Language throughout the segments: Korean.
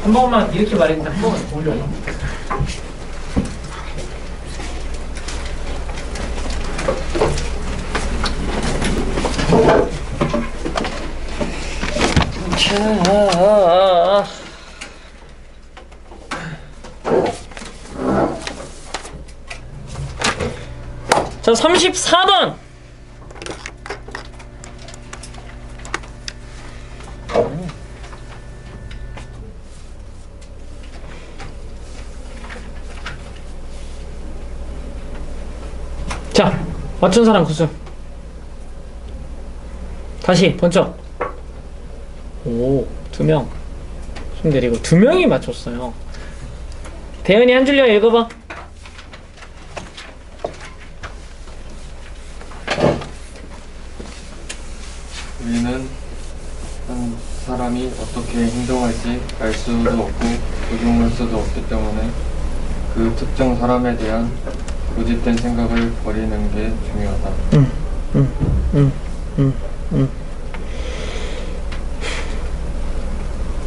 한 번만 이렇게 말했는데 한 번만 올려요. 자, 34번. 자, 맞춘 사람 구슬. 다시 번쩍. 오, 2명. 숨 내리고 2명이 맞췄어요. 대현이 한 줄려 읽어봐. 우리는 한 사람이 어떻게 행동할지 알 수도 없고 조종할 수도 없기 때문에 그 특정 사람에 대한 고집된 생각을 버리는 게 중요하다.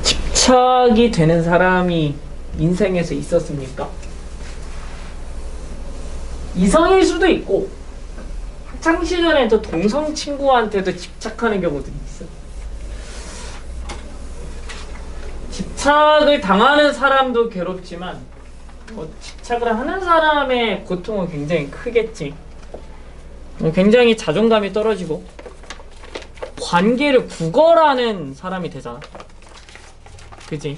집착이 되는 사람이 인생에서 있었습니까? 이성일 수도 있고 학창시절에도 동성 친구한테도 집착하는 경우들이 있어요. 집착을 당하는 사람도 괴롭지만 집착을 하는 사람의 고통은 굉장히 크겠지. 굉장히 자존감이 떨어지고 관계를 구걸하는 사람이 되잖아. 그치?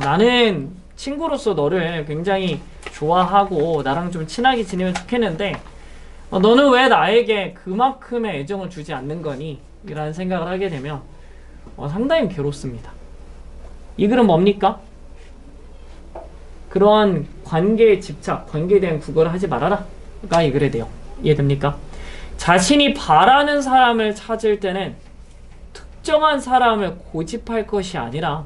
나는 친구로서 너를 굉장히 좋아하고 나랑 좀 친하게 지내면 좋겠는데 너는 왜 나에게 그만큼의 애정을 주지 않는 거니? 이라는 생각을 하게 되면 상당히 괴롭습니다. 이 글은 뭡니까? 그런 관계에 집착, 관계에 대한 구걸을 하지 말아라 가 이 글의 내용. 이해됩니까? 자신이 바라는 사람을 찾을 때는 특정한 사람을 고집할 것이 아니라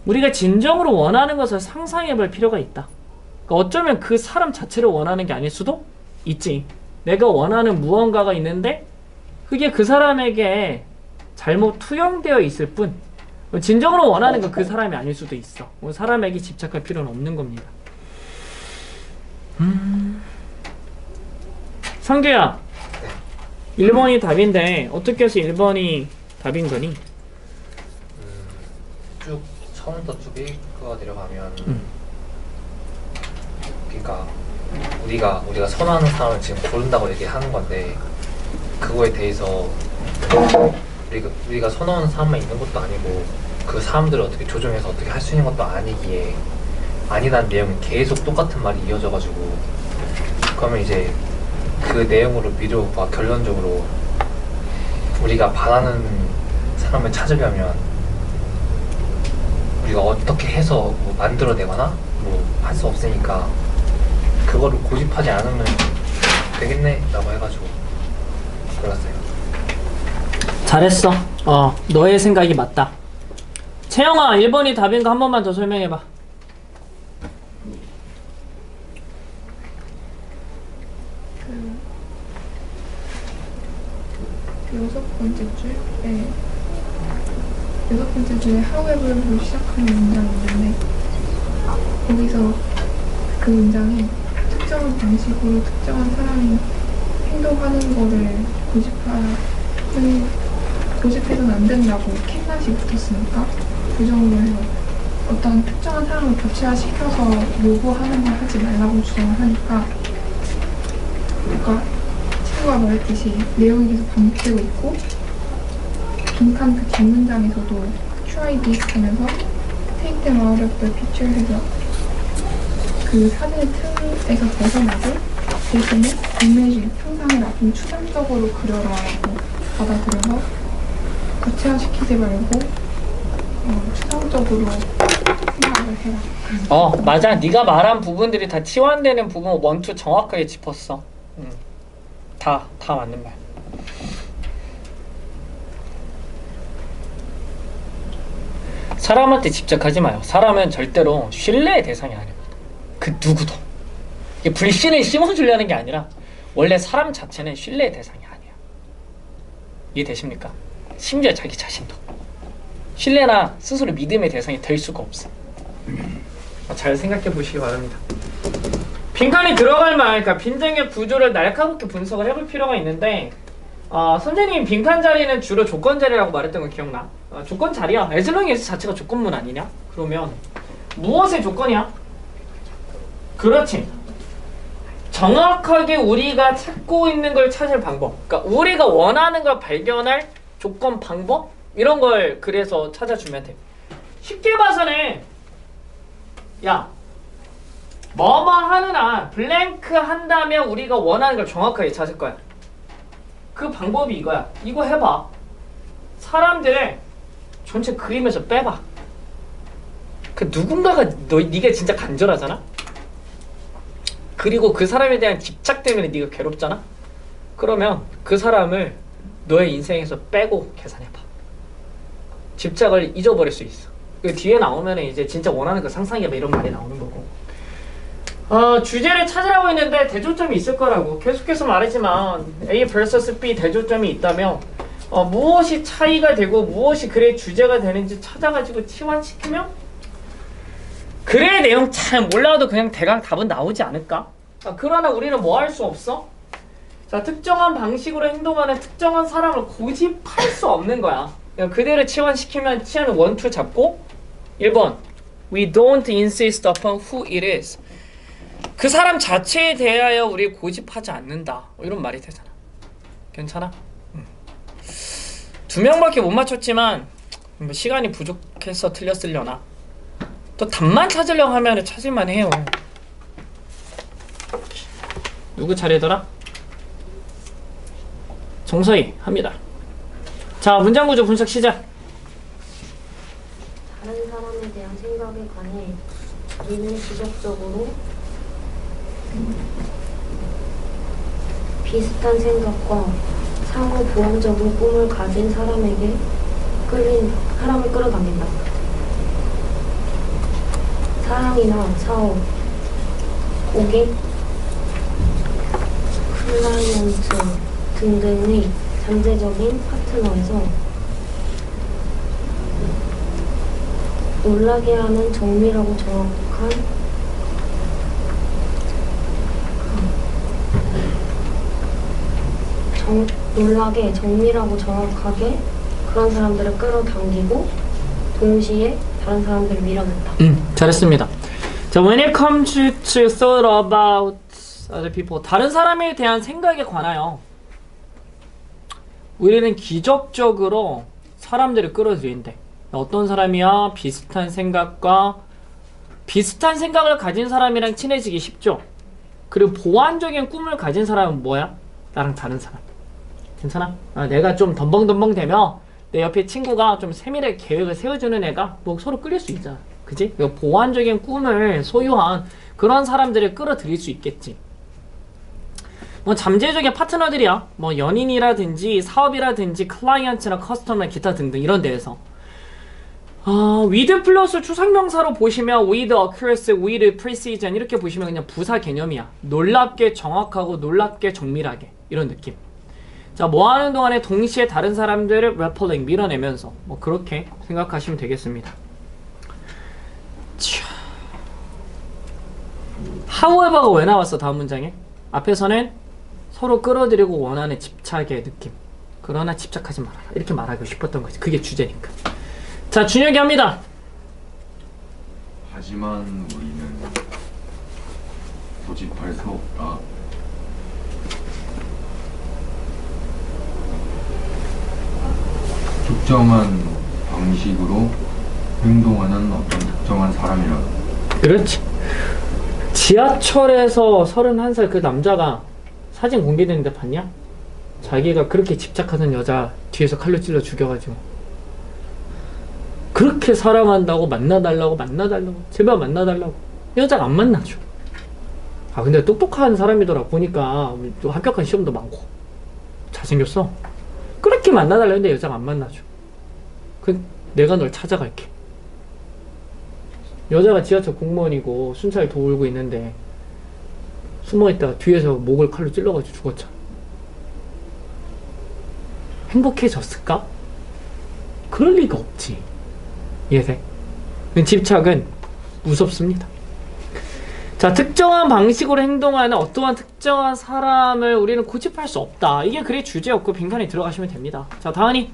우리가 진정으로 원하는 것을 상상해 볼 필요가 있다. 그러니까 어쩌면 그 사람 자체를 원하는 게 아닐 수도 있지. 내가 원하는 무언가가 있는데 그게 그 사람에게 잘못 투영되어 있을 뿐 진정으로 원하는 건 그 사람이 아닐 수도 있어. 사람에게 집착할 필요는 없는 겁니다. 상규야, 1번이 답인데 어떻게 해서 1번이 답인 거니? 쭉 처음부터 쭉 읽어 내려가면 그러니까 우리가 선호하는 사람을 지금 고른다고 얘기하는 건데 그거에 대해서 우리가 선호하는 사람만 있는 것도 아니고 그 사람들을 어떻게 조정해서 어떻게 할 수 있는 것도 아니기에 아니란 내용이 계속 똑같은 말이 이어져가지고 그러면 이제 그 내용으로 미루고 결론적으로 우리가 바라는 사람을 찾으려면 우리가 어떻게 해서 뭐 만들어내거나 뭐 할 수 없으니까 그거를 고집하지 않으면 되겠네 라고 해가지고 골랐어요. 잘했어. 너의 생각이 맞다. 채영아, 1번이 답인 거 한 번만 더 설명해봐. 여섯 번째 줄에 however로 시작하는 문장이 있는데 거기서 그 문장에 특정한 방식으로 특정한 사람이 행동하는 거를 고집해서는 안 된다고 캔낫이 붙었으니까 부정으로 해요. 어떤 특정한 사람을 교체화시켜서 요구하는 걸 하지 말라고 주장을 하니까 아까 친구가 말했듯이 내용이 계속 반복되고 있고 빈칸 그 뒷문장에서도 try this 하면서 take them out of the picture 해서 그 사진의 틀에서 벗어나고 대신에 imagine, 상상해라, 좀 추상적으로 그려라라고 받아들여서 구체화시키지 말고 추상적으로 생각을 해라. 맞아. 네가 말한 부분들이 다 치환되는 부분 1, 2 정확하게 짚었어. 다 맞는 말. 사람한테 집착하지 마요. 사람은 절대로 신뢰의 대상이 아닙니다. 그 누구도. 이게 불신을 심어주려는 게 아니라 원래 사람 자체는 신뢰의 대상이 아니야. 이해되십니까? 심지어 자기 자신도 신뢰나 스스로 믿음의 대상이 될 수가 없어. 잘 생각해 보시기 바랍니다. 빈칸이 들어갈 말, 그러니까 빈정의 구조를 날카롭게 분석을 해볼 필요가 있는데 선생님이 빈칸 자리는 주로 조건 자리라고 말했던 거 기억나? 조건 자리야. as long as 자체가 조건문 아니냐? 그러면 무엇의 조건이야? 그렇지. 정확하게 우리가 찾고 있는 걸 찾을 방법, 그러니까 우리가 원하는 걸 발견할 조건, 방법 이런 걸 그래서 찾아주면 돼. 쉽게 봐서는 야 뭐뭐 하는 한 블랭크 한다면 우리가 원하는 걸 정확하게 찾을 거야. 그 방법이 이거야. 이거 해봐. 사람들을 전체 그림에서 빼봐. 그 누군가가 네가 진짜 간절하잖아? 그리고 그 사람에 대한 집착 때문에 네가 괴롭잖아? 그러면 그 사람을 너의 인생에서 빼고 계산해봐. 집착을 잊어버릴 수 있어. 그 뒤에 나오면 이제 진짜 원하는 거 상상해봐 이런 말이 나오는 거고. 주제를 찾으라고 했는데 대조점이 있을 거라고 계속해서 말했지만 A vs B 대조점이 있다면 무엇이 차이가 되고 무엇이 글의 주제가 되는지 찾아가지고 치환시키면 글의 내용 잘 몰라도 그냥 대강 답은 나오지 않을까? 그러나 우리는 뭐 할 수 없어? 자, 특정한 방식으로 행동하는 특정한 사람을 고집할 수 없는 거야. 그대로 치환시키면 치환은 1, 2 잡고 1번 We don't insist upon who it is. 그 사람 자체에 대하여 우리 고집하지 않는다. 이런 말이 되잖아. 괜찮아? 2명밖에 못 맞췄지만 시간이 부족해서 틀렸으려나. 또 답만 찾으려고 하면 찾을만 해요. 누구 차례더라? 정서희 합니다. 자, 문장구조 분석 시작. 다른 사람에 대한 생각에 관해 우리는 지속적으로 비슷한 생각과 상호 보완적인 꿈을 가진 사람을 끌어당긴다. 사랑이나 사업, 고객, 클라이언트 등등의 잠재적인 파트너에서 놀라게 하는 정밀하고 정확한 놀라게 정밀하고 정확하게 그런 사람들을 끌어당기고 동시에 다른 사람들을 밀어낸다. 잘했습니다. 자, when it comes to thought about other people, 다른 사람에 대한 생각에 관하여 우리는 기적적으로 사람들을 끌어들인대. 어떤 사람이야? 비슷한 생각을 가진 사람이랑 친해지기 쉽죠. 그리고 보완적인 꿈을 가진 사람은 뭐야? 나랑 다른 사람. 괜찮아? 내가 좀 덤벙덤벙 되면 내 옆에 친구가 좀 세밀하게 계획을 세워주는 애가 뭐 서로 끌릴 수 있잖아. 그지? 보완적인 꿈을 소유한 그런 사람들을 끌어들일 수 있겠지. 뭐 잠재적인 파트너들이야. 뭐 연인이라든지 사업이라든지 클라이언트나 커스터머 기타 등등 이런 데에서 with 플러스 추상명사로 보시면 with occurs, with precision 이렇게 보시면 그냥 부사 개념이야. 놀랍게 정확하고 놀랍게 정밀하게 이런 느낌. 자, 뭐 하는 동안에 동시에 다른 사람들을 repelling 밀어내면서 뭐 그렇게 생각하시면 되겠습니다. however가 왜 나왔어? 다음 문장에 앞에서는 서로 끌어들이고 원하는 집착의 느낌. 그러나 집착하지 말아라. 이렇게 말하고 싶었던 거지. 그게 주제니까. 자, 준혁이 합니다. 하지만 우리는 고집할 수 없다. 특정한 방식으로 행동하는 어떤 특정한 사람이라. 그렇지. 지하철에서 31살 그 남자가 사진 공개되는데 봤냐? 자기가 그렇게 집착하는 여자 뒤에서 칼로 찔러 죽여가지고 그렇게 사랑한다고 만나달라고 제발 만나달라고 여자가 안 만나줘. 근데 똑똑한 사람이더라. 보니까 또 합격한 시험도 많고 잘생겼어. 그렇게 만나달라고 했는데 여자가 안 만나줘. 내가 널 찾아갈게. 여자가 지하철 공무원이고 순찰 도울고 있는데 숨어있다가 뒤에서 목을 칼로 찔러가지고 죽었잖아. 행복해졌을까? 그럴 리가 없지. 이해돼? 집착은 무섭습니다. 자, 특정한 방식으로 행동하는 어떠한 특정한 사람을 우리는 고집할 수 없다. 이게 글의 주제였고 빈칸에 들어가시면 됩니다. 자, 다은이.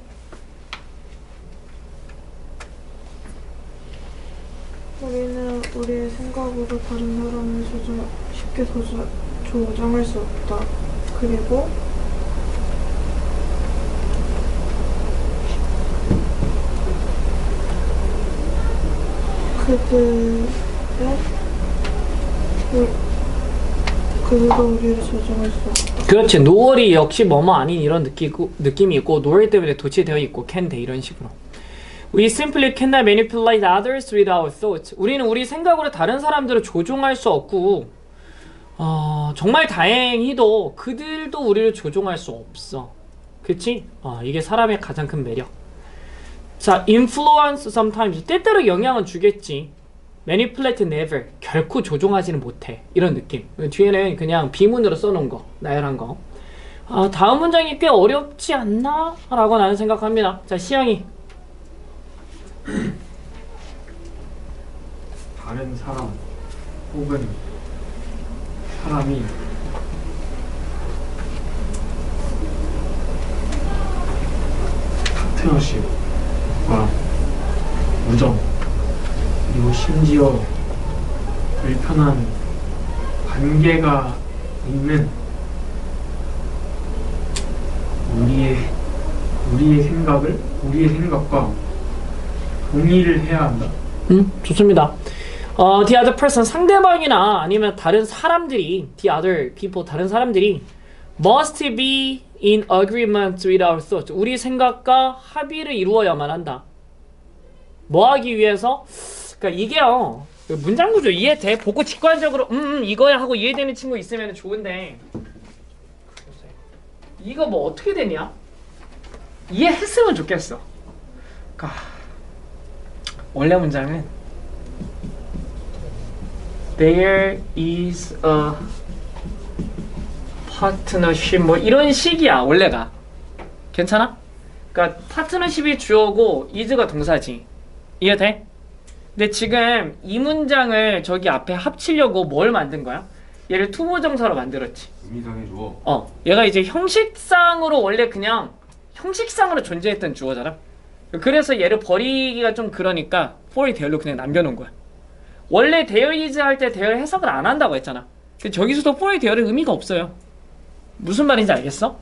우리는 우리의 생각으로 다른 사람을 쉽게 조정할 수 없다. 그리고 그들도 우리를 조정할 수 없다. 그렇지. 노월이 역시 뭐뭐 아닌 이런 느낌이 있고 노월 때문에 도치되어 있고 can 돼 이런 식으로. We simply cannot manipulate others with our thoughts. 우리는 우리 생각으로 다른 사람들을 조종할 수 없고 정말 다행히도 그들도 우리를 조종할 수 없어. 그치? 이게 사람의 가장 큰 매력. 자, influence sometimes. 때때로 영향은 주겠지. manipulate never. 결코 조종하지는 못해. 이런 느낌. 뒤에는 그냥 비문으로 써놓은 거. 나열한 거. 다음 문장이 꽤 어렵지 않나? 라고 나는 생각합니다. 자, 시영이. 다른 사람 혹은 사람이 파트너십과 우정 그리고 심지어 불편한 관계가 있는 우리의 생각과 동의를 해야 한다. 좋습니다. The other person, 상대방이나 아니면 다른 사람들이, the other people, 다른 사람들이 must be in agreement with our thoughts. 우리 생각과 합의를 이루어야만 한다. 뭐 하기 위해서? 그러니까 이게요, 문장 구조 이해돼? 보고 직관적으로 이거야 하고 이해되는 친구 있으면 좋은데 이거 뭐 어떻게 되냐? 이해했으면 좋겠어. 그러니까 원래 문장은 There is a partnership 뭐 이런 식이야 원래가. 괜찮아? 그러니까 파트너십이 주어고 is가 동사지. 이해돼? 근데 지금 이 문장을 저기 앞에 합치려고 뭘 만든 거야? 얘를 투부정사로 만들었지. 의미상의 주어. 얘가 이제 형식상으로 원래 그냥 형식상으로 존재했던 주어잖아. 그래서 얘를 버리기가 좀 그러니까 for이 대열로 그냥 남겨놓은 거야. 원래 대열 is 할 때 대열 해석을 안 한다고 했잖아. 근데 저기서도 for의 대열은 의미가 없어요. 무슨 말인지 알겠어?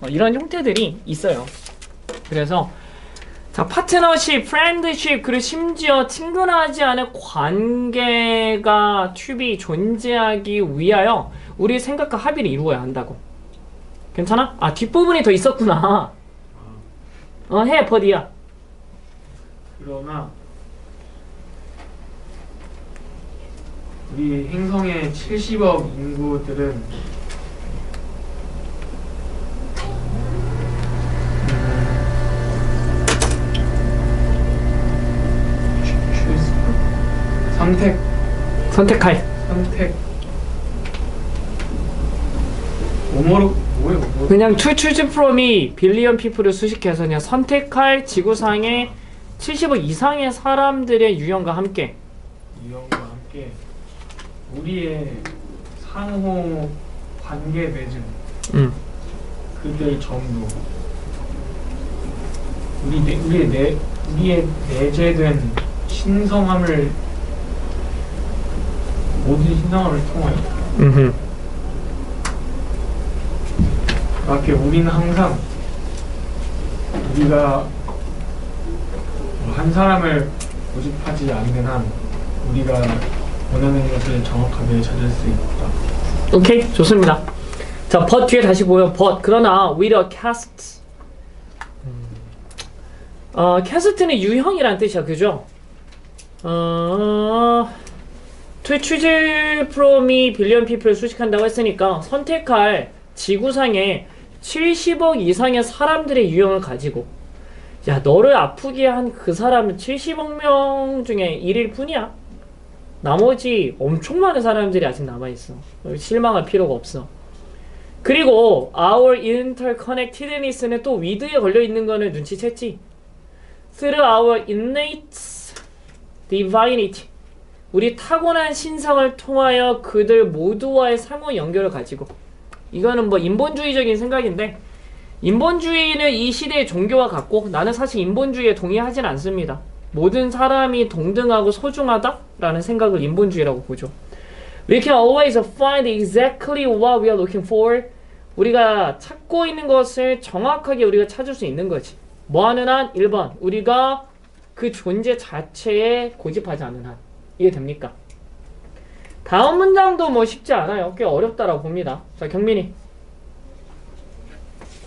이런 형태들이 있어요. 그래서 자, 파트너십, 프렌드십, 그리고 심지어 친근하지 않은 관계가 튜비 존재하기 위하여 우리 생각과 합의를 이루어야 한다고. 괜찮아? 뒷부분이 더 있었구나. 해, 버디야. 그러나 우리 행성의 70억 인구들은 선택할. 뭐예요? 그냥 to choose from이 빌리언 피플을 수식해서 그냥 선택할 지구상의 70억 이상의 사람들의 유형과 함께 우리의 상호 관계 맺음 그들 정도 우리의 내재된 신성함을 모든 신성함을 통하여 그렇게 우리는 항상 우리가 한 사람을 고집하지 않는 한 우리가 원하는 것을 정확하게 찾을 수 있다. 오케이, 좋습니다. 자, but 뒤에 다시 보여. but 그러나 with a cast. cast는 유형이란 뜻이야, 그죠? to choose from이 빌리언 피플을 수식한다고 했으니까 선택할 지구상에 70억 이상의 사람들의 유형을 가지고, 야, 너를 아프게 한 그 사람은 70억 명 중에 1일 뿐이야. 나머지 엄청 많은 사람들이 아직 남아있어. 실망할 필요가 없어. 그리고 our interconnectedness는 또 with에 걸려있는 거는 눈치챘지? through our innate divinity. 우리 타고난 신성을 통하여 그들 모두와의 상호 연결을 가지고, 이거는 뭐 인본주의적인 생각인데, 인본주의는 이 시대의 종교와 같고, 나는 사실 인본주의에 동의하진 않습니다. 모든 사람이 동등하고 소중하다라는 생각을 인본주의라고 보죠. We can always find exactly what we are looking for. 우리가 찾고 있는 것을 정확하게 우리가 찾을 수 있는 거지. 뭐 하는 한? 1번. 우리가 그 존재 자체에 고집하지 않는 한. 이해됩니까? 다음 문장도 뭐 쉽지 않아요. 꽤 어렵다라고 봅니다. 자, 경민이.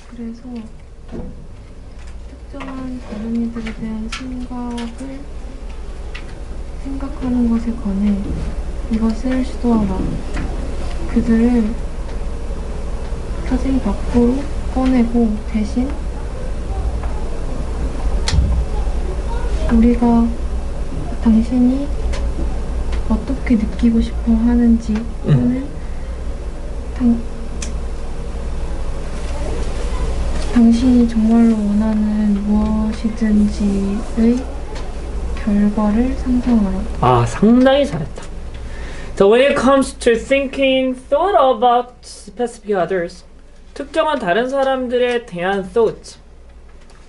그래서 특정한 다른 이들에 대한 생각하는 것에 관해 이것을 시도하라. 그들을 사진 밖으로 꺼내고 대신 우리가 당신이 어떻게 느끼고 싶어 하는지 또는 당신이 정말로 원하는 무엇이든지의 결과를 상상하라. 아, 상당히 잘했다. So when it comes to thinking thought about specific others, 특정한 다른 사람들에 대한 thought,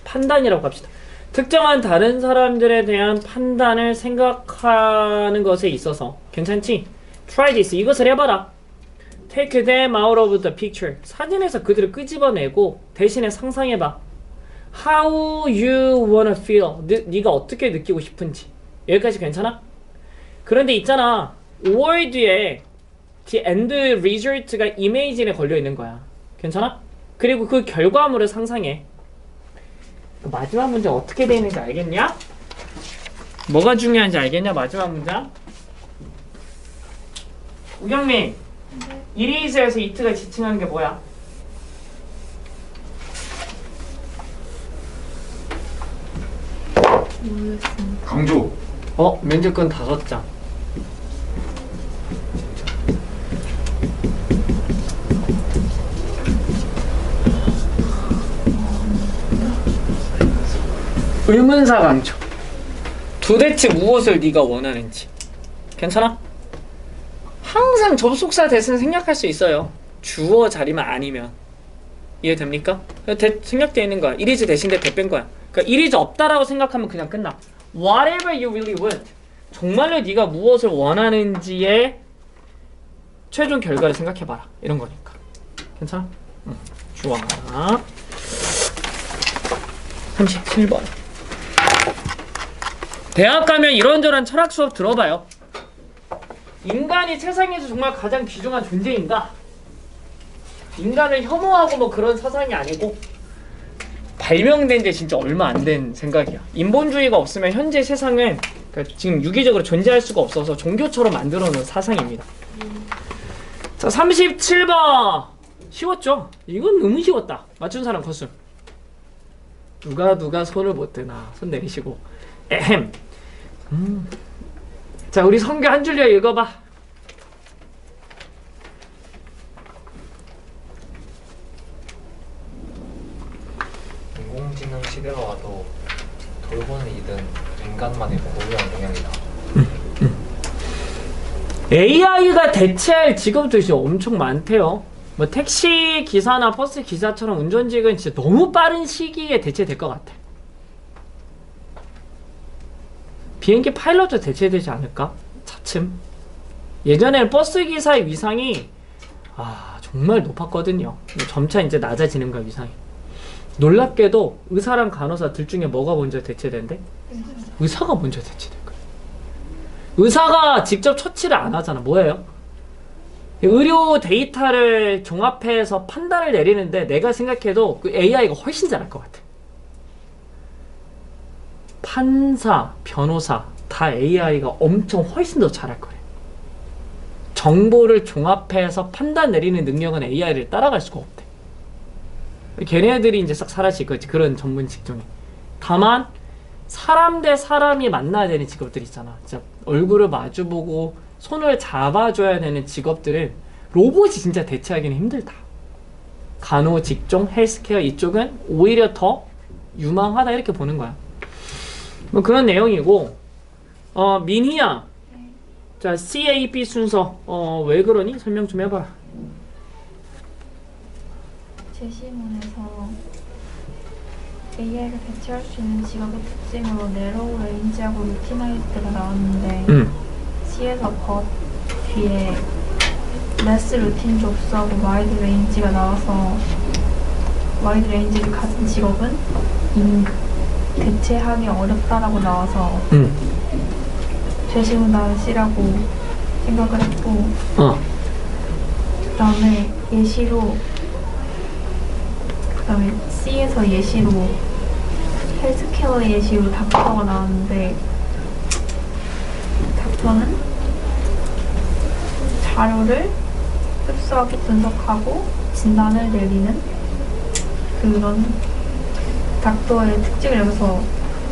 판단이라고 합시다. 특정한 다른 사람들에 대한 판단을 생각하는 것에 있어서 괜찮지? Try this. 이것을 해봐라. Take them out of the picture. 사진에서 그들을 끄집어내고 대신에 상상해봐. How you wanna feel. 네가 어떻게 느끼고 싶은지. 여기까지 괜찮아? 그런데 있잖아. or 뒤에 the end result가 image에 걸려있는 거야. 괜찮아? 그리고 그 결과물을 상상해. 마지막 문장 어떻게 되어 있는지 알겠냐? 뭐가 중요한지 알겠냐? 마지막 문장. 우경민, 이리즈에서 이트가 지칭하는 게 뭐야? 모르겠습니다. 강조. 면접권 5장. 의문사 강조. 도대체 무엇을 네가 원하는지. 괜찮아? 항상 접속사 대신 생략할 수 있어요. 주어 자리만 아니면. 이해됩니까? 생략되어 있는 거야. 이리즈 대신에 대뺀 거야. 그러니까 이리즈 없다라고 생각하면 그냥 끝나. Whatever you really want. 정말로 네가 무엇을 원하는지의 최종 결과를 생각해봐라. 이런 거니까. 괜찮아? 응. 좋아. 37번. 대학 가면 이런저런 철학 수업 들어봐요. 인간이 세상에서 정말 가장 귀중한 존재인가? 인간을 혐오하고 뭐 그런 사상이 아니고 발명된 지 진짜 얼마 안 된 생각이야. 인본주의가 없으면 현재 세상은 그러니까 지금 유기적으로 존재할 수가 없어서 종교처럼 만들어 놓은 사상입니다. 자, 37번. 쉬웠죠? 이건 너무 쉬웠다. 맞춘 사람 컷수. 누가 손을 못 드나. 손 내리시고. 에헴. 자, 우리 성교 한 줄로 읽어봐. 인공지능 시대가 와도 돌보는 이든 인간만의 고유한 영향이다. AI가 대체할 직업들이 진짜 엄청 많대요. 뭐 택시 기사나 버스 기사처럼 운전직은 진짜 너무 빠른 시기에 대체될 것 같아. 비행기 파일럿도 대체되지 않을까? 차츰. 예전에는 버스 기사의 위상이 정말 높았거든요. 점차 이제 낮아지는 거야, 위상이. 놀랍게도 의사랑 간호사 둘 중에 뭐가 먼저 대체된대? 의사가 먼저 대체될 거야. 의사가 직접 처치를 안 하잖아. 뭐예요? 의료 데이터를 종합해서 판단을 내리는데 내가 생각해도 그 AI가 훨씬 잘할 것 같아. 판사, 변호사 다 AI가 엄청 훨씬 더 잘할 거래. 정보를 종합해서 판단 내리는 능력은 AI를 따라갈 수가 없대. 걔네들이 이제 싹 사라질 거지. 그런 전문 직종이. 다만 사람 대 사람이 만나야 되는 직업들 있잖아. 진짜 얼굴을 마주보고 손을 잡아줘야 되는 직업들은 로봇이 진짜 대체하기는 힘들다. 간호 직종, 헬스케어 이쪽은 오히려 더 유망하다 이렇게 보는 거야. 뭐 그런 내용이고 민희야 자, C, A, B 순서. 왜 그러니? 설명 좀 해봐라. 제시문에서 AI를 대체할 수 있는 직업의 특징으로 네로우 레인지하고 루티나이트가 나왔는데 C에서 but 뒤에 less 루틴 잡스하고 와이드 레인지가 나와서 와이드 레인지를 가진 직업은 대체하기 어렵다라고 나와서 제시문 다음 C라고 생각을 했고 그 다음에 예시로 그다음에 C에서 예시로 헬스케어 예시로 닥터가 나왔는데 닥터는 자료를 흡수하고 분석하고 진단을 내리는 그런 닥터의 특징을 여기서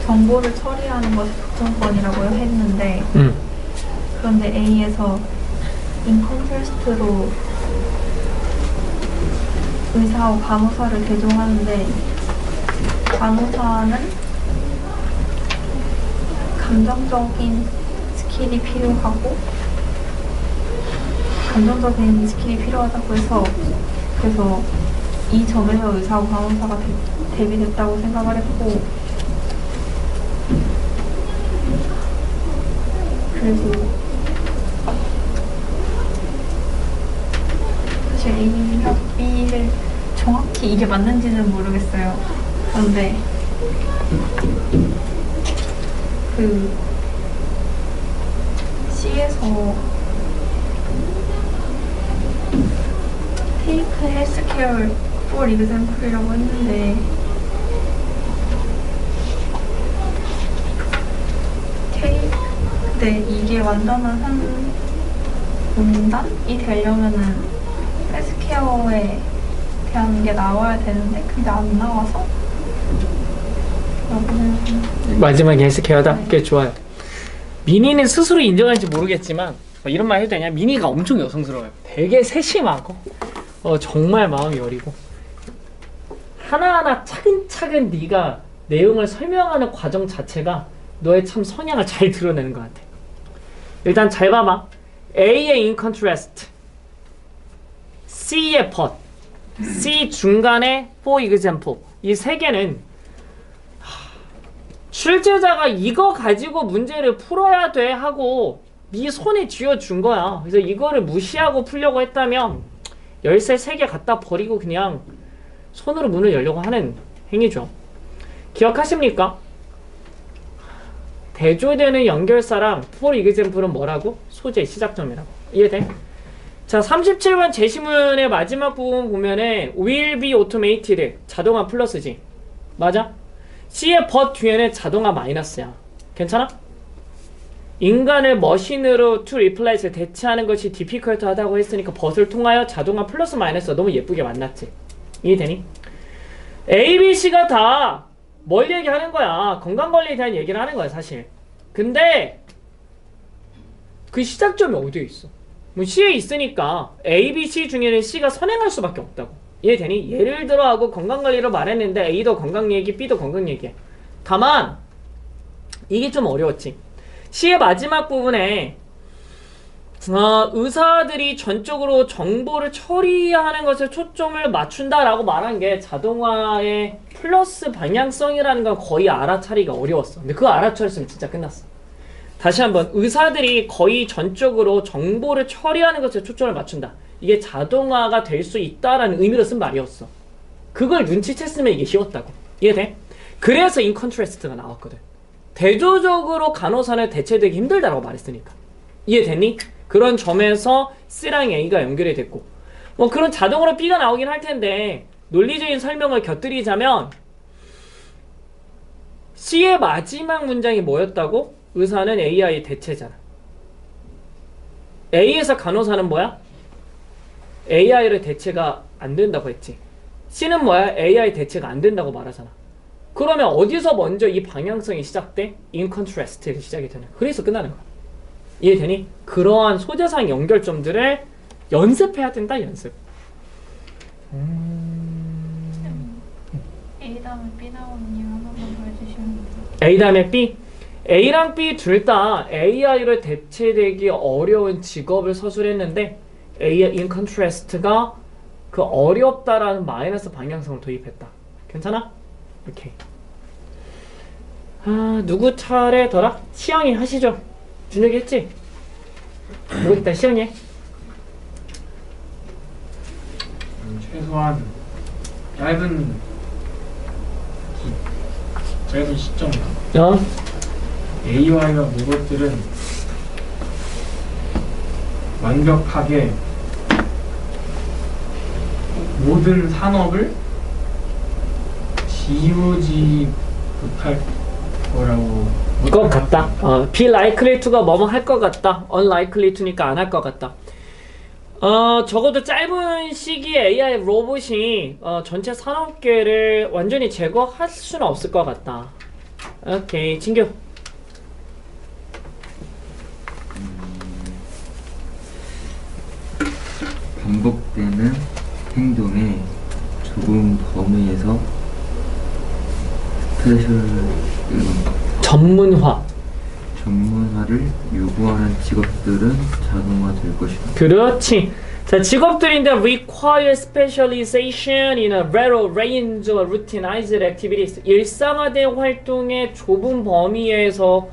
정보를 처리하는 것이 독점권이라고 했는데 그런데 A에서 in contrast로 의사와 간호사를 대조하는데 간호사는 감정적인 스킬이 필요하고 감정적인 스킬이 필요하다고 해서 그래서 이 점에서 의사와 간호사가 대비됐다고 생각을 했고 그리고 사실 A랑 B를 정확히 이게 맞는지는 모르겠어요. 그런데 그 C에서 Take Healthcare for Example이라고 했는데 근데 이게 완전한 한 문단이 되려면은 헬스케어에 대한 게 나와야 되는데 그게 안 나와서 라고 생각합니다. 마지막에 헬스케어다? 네. 꽤 좋아요. 미니는 스스로 인정할지 모르겠지만 이런 말 해도 되냐? 미니가 엄청 여성스러워요. 되게 세심하고 정말 마음이 여리고 하나하나 차근차근 네가 내용을 설명하는 과정 자체가 너의 참 성향을 잘 드러내는 것 같아. 일단 잘 봐봐. A의 in contrast, C의 but, C 중간에 for example. 이 세 개는 출제자가 이거 가지고 문제를 풀어야 돼 하고 네 손에 쥐어준 거야. 그래서 이거를 무시하고 풀려고 했다면 열쇠 3개 갖다 버리고 그냥 손으로 문을 열려고 하는 행위죠. 기억하십니까? 대조되는 연결사랑 for example은 뭐라고? 소재, 시작점이라고. 이해돼? 자, 37번 제시문의 마지막 부분 보면은 will be automated, 자동화 플러스지. 맞아? C의 but 뒤에는 자동화 마이너스야. 괜찮아? 인간을 머신으로 to replace, 대체하는 것이 difficult 하다고 했으니까 but을 통하여 자동화 플러스 마이너스가 너무 예쁘게 만났지. 이해되니? A, B, C가 다 뭘 얘기하는 거야? 건강관리에 대한 얘기를 하는 거야, 사실. 근데 그 시작점이 어디에 있어? 뭐 C에 있으니까 A, B, C 중에는 C가 선행할 수밖에 없다고. 이해되니? 예를 들어 하고 건강관리로 말했는데 A도 건강 얘기, B도 건강 얘기해. 다만 이게 좀 어려웠지. C의 마지막 부분에 의사들이 전적으로 정보를 처리하는 것에 초점을 맞춘다라고 말한 게 자동화의 플러스 방향성이라는 건 거의 알아차리기가 어려웠어. 근데 그거 알아차렸으면 진짜 끝났어. 다시 한번, 의사들이 거의 전적으로 정보를 처리하는 것에 초점을 맞춘다. 이게 자동화가 될 수 있다라는 의미로 쓴 말이었어. 그걸 눈치챘으면 이게 쉬웠다고. 이해돼? 그래서 in contrast가 나왔거든. 대조적으로 간호사는 대체되기 힘들다라고 말했으니까. 이해됐니? 그런 점에서 C랑 A가 연결이 됐고, 뭐 그런 자동으로 B가 나오긴 할 텐데 논리적인 설명을 곁들이자면 C의 마지막 문장이 뭐였다고? 의사는 AI의 대체잖아. A에서 간호사는 뭐야? AI를 대체가 안 된다고 했지. C는 뭐야? AI 대체가 안 된다고 말하잖아. 그러면 어디서 먼저 이 방향성이 시작돼? in contrast에서 시작이 되는 거야. 그래서 끝나는 거야. 이해되니? 그러한 소재상 연결점들을 연습해야 된다, 연습. A 다음에 B 나오는 이유 한 번만 더 해주시면 돼요. A 다음에 B. A랑 B 둘 다 AI로 대체되기 어려운 직업을 서술했는데 A in contrast가 그 어렵다라는 마이너스 방향성을 도입했다. 괜찮아? 오케이. 아, 누구 차례더라? 시영이 하시죠. 준혁이 했지? 모르겠다. 시영이 해. 최소한 짧은 시점 AI와 로봇들은 완벽하게 모든 산업을 지우지 못할 거라고 것 같다. be likely to가 뭐뭐 할 것 같다. unlikely to니까 안 할 것 같다. 적어도 짧은 시기에 AI 로봇이 전체 산업계를 완전히 제거할 수는 없을 것 같다. 오케이, 진규. 반복되는 행동의 좁은 범위에서 전문화를 요구하는 직업들은 자동화될 것이다. 그렇지. 자, 직업들인데 require specialization in a narrow range of routinized activities. 일상화된 활동의 좁은 범위에서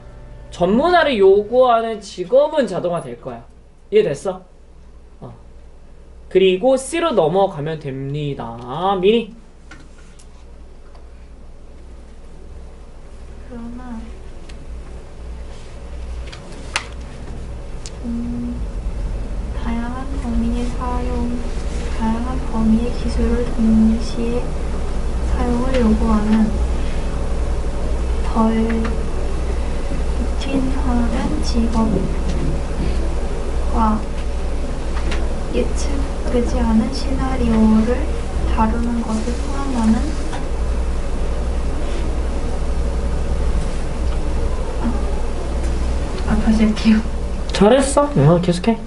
전문화를 요구하는 직업은 자동화될 거야. 이해됐어? 그리고 C로 넘어가면 됩니다. 미니. 그러나 다양한 범위의 기술을 동시에 사용을 요구하는 덜 루틴화된 직업과 예측되지 않은 시나리오를 다루는 것을 포함하는 다시 할게요. 잘했어. 계속해.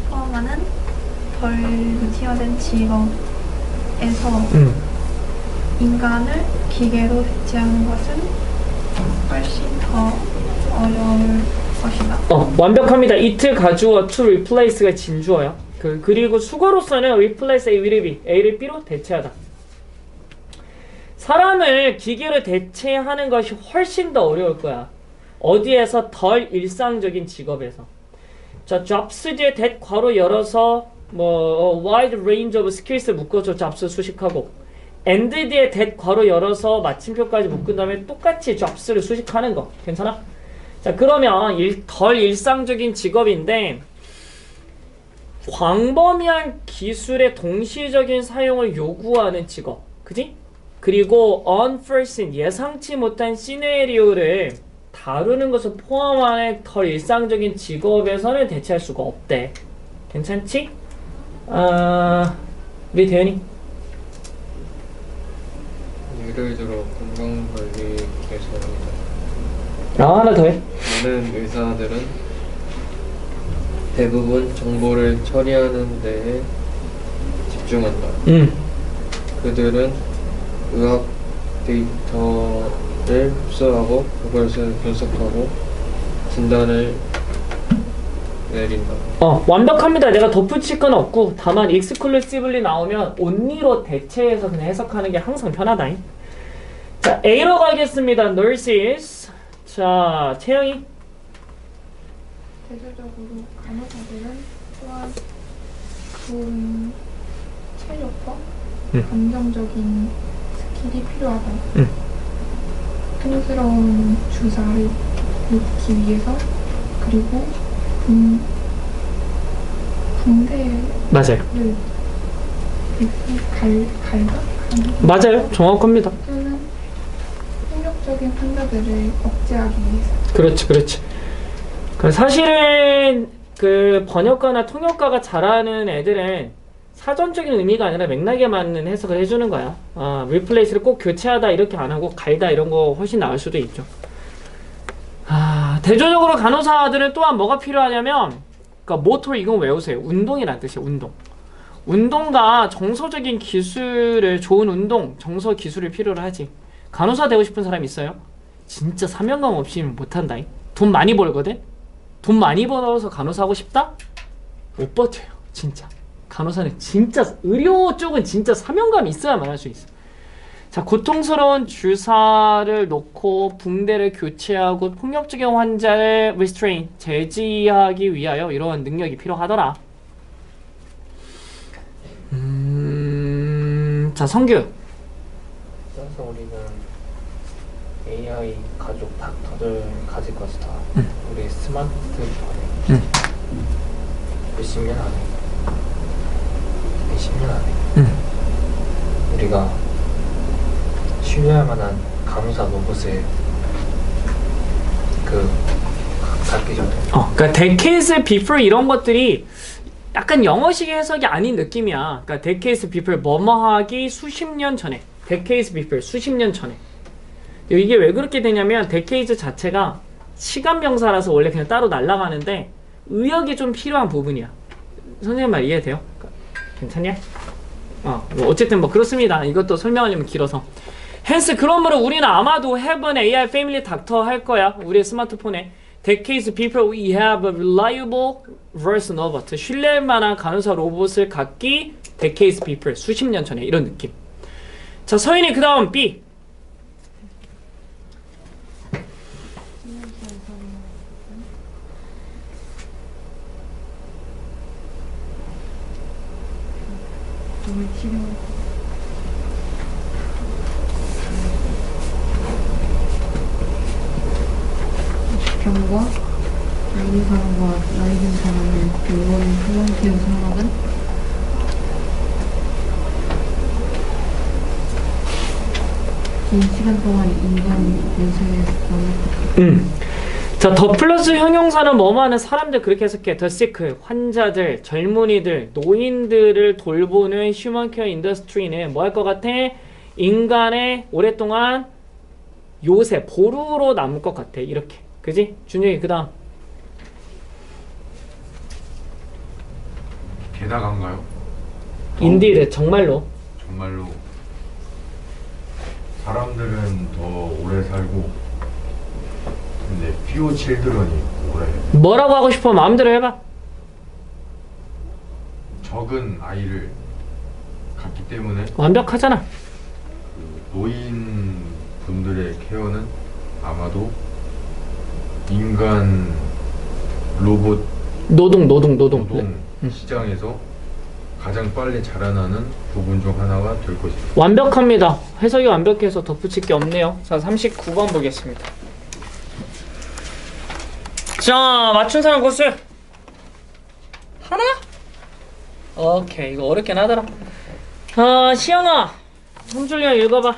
포함하는 덜 루틴화된 직업에서 인간을 기계로 대체하는 것은 훨씬 더 어려울 것이다. 완벽합니다. it 가주어 to replace가 진주어야. 그리고 수거로서는 replace A with B, A를 B로 대체하다. 사람을 기계로 대체하는 것이 훨씬 더 어려울 거야. 어디에서? 덜 일상적인 직업에서. 자, jobs 뒤에 that 괄호 열어서 wide range of skills 묶어줘. jobs 수식하고 and 뒤에 that 괄호 열어서 마침표까지 묶은 다음에 똑같이 jobs를 수식하는 거. 괜찮아? 자, 그러면 덜 일상적인 직업인데 광범위한 기술의 동시적인 사용을 요구하는 직업. 그지? 그리고 unforeseen, 예상치 못한 시나리오를 다루는 것을 포함하는 덜 일상적인 직업에서는 대체할 수가 없대. 괜찮지? 우리 대현이. 예를 들어 건강관리에서 하나 더 해. 많은 의사들은 대부분 정보를 처리하는 데에 집중한다. 그들은 의학 데이터를 흡수하고 그것을 분석하고 진단을 내린다. 완벽합니다. 내가 덧붙일 건 없고 다만 exclusively 나오면 only로 대체해서 그냥 해석하는 게 항상 편하다. 자, A로 가겠습니다. nurses. 자, 채영이. 대체적으로 간호사들은 또한 좋은 체력과 감정적인 스킬이 필요하다. 통스러운 주사를 놓기 위해서, 그리고 붕대를 맞아요. 갈다? 맞아요. 정확합니다. 또는 폭력적인 환자들을 억제하기 위해서. 그렇지. 사실은 그 번역가나 통역가가 잘하는 애들은 사전적인 의미가 아니라 맥락에 맞는 해석을 해주는 거야. replace를 꼭 교체하다 이렇게 안 하고 갈다 이런 거 훨씬 나을 수도 있죠. 대조적으로 간호사들은 또한 뭐가 필요하냐면, 그러니까 모토 이건 외우세요. 운동이란 뜻이에요. 운동과 정서적인 기술을, 좋은 운동, 정서 기술을 필요로 하지. 간호사 되고 싶은 사람 있어요? 진짜 사명감 없이 못한다. 돈 많이 벌거든? 돈 많이 벌어서 간호사 하고 싶다? 못 버텨요. 진짜. 간호사는 진짜, 의료 쪽은 진짜 사명감이 있어야만 할 수 있어. 자, 고통스러운 주사를 놓고 붕대를 교체하고 폭력적인 환자를 restrain, 제지하기 위하여 이러한 능력이 필요하더라. 자, 성규. 그래서 우리는 AI 가족 닥터들 가질 것이 다 우리 스마트폰에 몇십 년 안에 몇십 년 안에 우리가 신뢰할 만한 간호사 로봇을 갖기 전에 그러니까 decades before 이런 것들이 약간 영어식 해석이 아닌 느낌이야. 그러니까 decades before 뭐뭐하기 수십 년 전에, decades before 수십 년 전에. 이게 왜 그렇게 되냐면 decades 자체가 시간 명사라서 원래 그냥 따로 날아가는데 의역이 좀 필요한 부분이야. 선생님 말 이해돼요? 괜찮냐? 뭐 어쨌든 뭐 그렇습니다. 이것도 설명하려면 길어서. 헨스 그러므로 우리는 아마도 have an AI family doctor 할 거야. 우리의 스마트폰에. decades before we have a reliable version of it. 신뢰할 만한 간호사 로봇을 갖기 decades before 수십 년 전에 이런 느낌. 자, 서인이 그 다음 B. 병과 나이 든 사람과 나이 든 사람을 돌보는 플런티어 산업은 긴 시간 동안 인간 내세에 자, 더 플러스 형용사는 뭐뭐 하는 사람들 그렇게 해석해. 더 시크, 환자들, 젊은이들, 노인들을 돌보는 휴먼케어 인더스트리는 뭐 할 것 같아? 인간의 오랫동안 요새, 보루로 남을 것 같아. 이렇게. 그지? 준영이 그 다음. 게다가인가요? 인디드, 정말로. 정말로 사람들은 더 오래 살고 근데 퓨어 칠드런이 오래 뭐라고 하고 싶어? 마음대로 해봐. 적은 아이를 갖기 때문에 완벽하잖아. 그 노인 분들의 케어는 아마도 인간 로봇 노동. 시장에서 가장 빨리 자라나는 부분 중 하나가 될 것입니다. 완벽합니다. 해석이 완벽해서 덧붙일 게 없네요. 자, 39번 보겠습니다. 자, 맞춘 사람 고수 하나? 오케이, 이거 어렵긴 하더라. 시영아, 홍준이랑 읽어봐.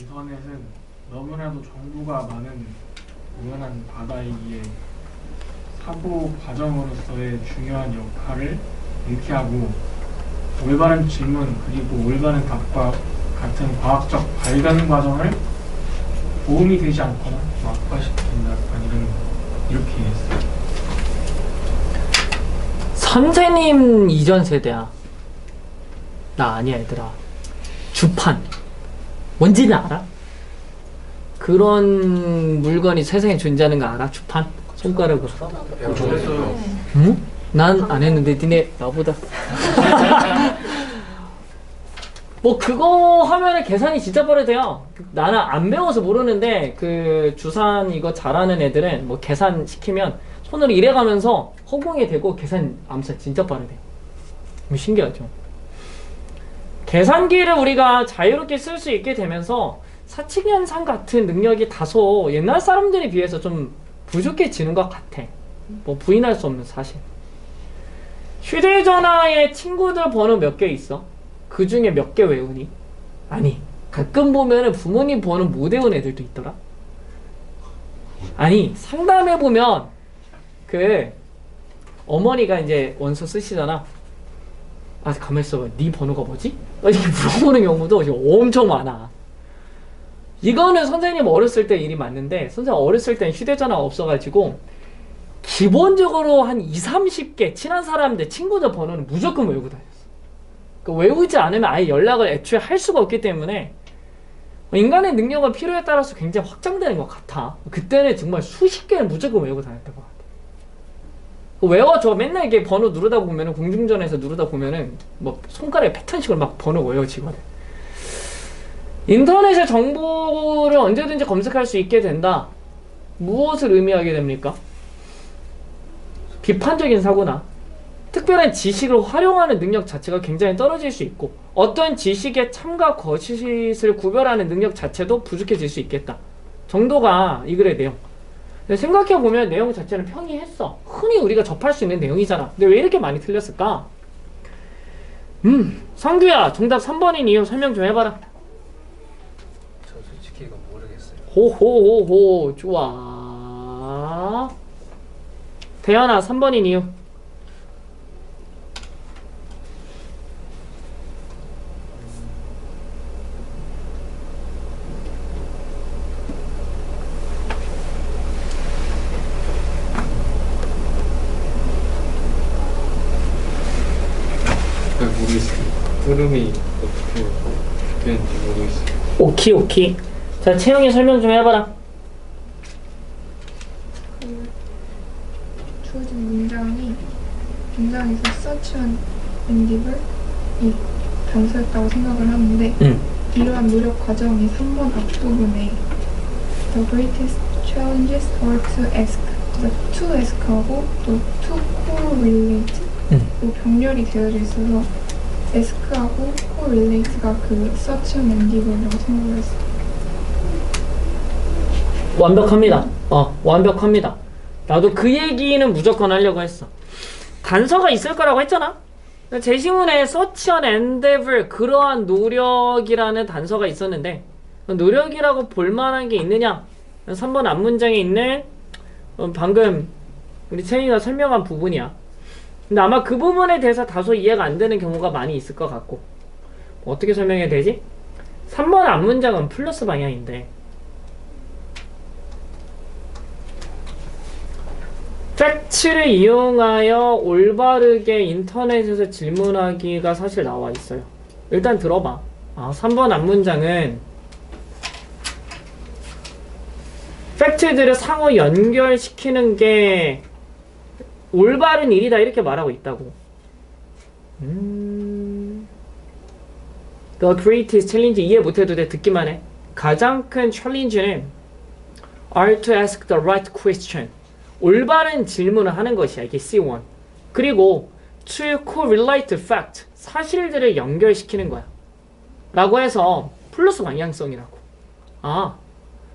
인터넷은 너무나도 정보가 많은 우연한 바다이기에 사고 과정으로서의 중요한 역할을 인지하고 올바른 질문 그리고 올바른 답과 같은 과학적 발견 과정을 도움이 되지 않거나 악화시킨다. 아니면 이렇게 했어요. 선생님 이전 세대야. 나 아니야 얘들아. 주판 뭔지는 알아? 그런 물건이 세상에 존재하는 거 알아? 주판? 손가락으로. 저 했어요. 응? 난 안 했는데 니네 나보다. 뭐 그거 하면은 계산이 진짜 빠르대요. 나는 안 배워서 모르는데 그 주산 이거 잘하는 애들은 뭐 계산 시키면 손으로 일해가면서 허공에 대고 계산 암살 진짜 빠르대요. 신기하죠. 계산기를 우리가 자유롭게 쓸 수 있게 되면서 사칙연산 같은 능력이 다소 옛날 사람들에 비해서 좀 부족해지는 것 같아. 뭐 부인할 수 없는 사실. 휴대전화에 친구들 번호 몇 개 있어? 그 중에 몇 개 외우니? 아니, 가끔 보면은 부모님 번호 못 외운 애들도 있더라. 아니, 상담해보면 그 어머니가 이제 원서 쓰시잖아. 아, 가만히 있어봐. 네 번호가 뭐지? 이렇게 물어보는 경우도 엄청 많아. 이거는 선생님 어렸을 때 일이 맞는데 선생님 어렸을 땐 휴대전화가 없어가지고 기본적으로 한 20-30개 친한 사람들 친구들 번호는 무조건 외우고 다녔어. 그러니까 외우지 않으면 아예 연락을 애초에 할 수가 없기 때문에 인간의 능력은 필요에 따라서 굉장히 확장되는 것 같아. 그때는 정말 수십 개는 무조건 외우고 다녔던 것 같아. 외워줘. 맨날 이게 번호 누르다 보면은, 공중전에서 누르다 보면은 뭐 손가락에 패턴식으로 막 번호 외워지거든. 인터넷의 정보를 언제든지 검색할 수 있게 된다. 무엇을 의미하게 됩니까? 비판적인 사고나 특별한 지식을 활용하는 능력 자체가 굉장히 떨어질 수 있고, 어떤 지식의 참과 거짓을 구별하는 능력 자체도 부족해질 수 있겠다 정도가 이 글의 내용. 근데 생각해보면 내용 자체는 평이했어. 흔히 우리가 접할 수 있는 내용이잖아. 근데 왜 이렇게 많이 틀렸을까? 성규야, 정답 3번인 이유 설명 좀 해봐라. 저 솔직히 이거 모르겠어요. 호호호호, 좋아. 대현아, 3번인 이유. 잘 모르겠어요. 흐름이 어떻게 되는지 모르겠어요. 오키. 자, 채영이 설명 좀 해봐라. 그 주어진 문장이 문장에서 search and endeavor 이 단서였다고 생각을 하는데 이러한 노력 과정이 3번 앞부분에 the greatest challenges are to ask, to ask하고 또 to correlate 또 병렬이 되어져 있어서 ask하고 correlate가 그 search and endeavor라고 생각을 했어요. 완벽합니다. 완벽합니다. 나도 그 얘기는 무조건 하려고 했어. 단서가 있을 거라고 했잖아. 제시문에 search and endeavor, 그러한 노력이라는 단서가 있었는데 노력이라고 볼만한 게 있느냐? 3번 앞문장에 있는 방금 우리 채희가 설명한 부분이야. 근데 아마 그 부분에 대해서 다소 이해가 안 되는 경우가 많이 있을 것 같고, 어떻게 설명해야 되지? 3번 앞문장은 플러스 방향인데 팩트를 이용하여 올바르게 인터넷에서 질문하기가 사실 나와 있어요. 일단 들어봐. 3번 앞문장은 팩트들을 상호 연결시키는 게 올바른 일이다 이렇게 말하고 있다고. The greatest challenge 이해 못해도 돼. 듣기만 해. 가장 큰 챌린지는 are to ask the right question. 올바른 질문을 하는 것이야. 이게 C1. 그리고 to correlate fact. 사실들을 연결시키는 거야. 라고 해서 플러스 방향성이라고.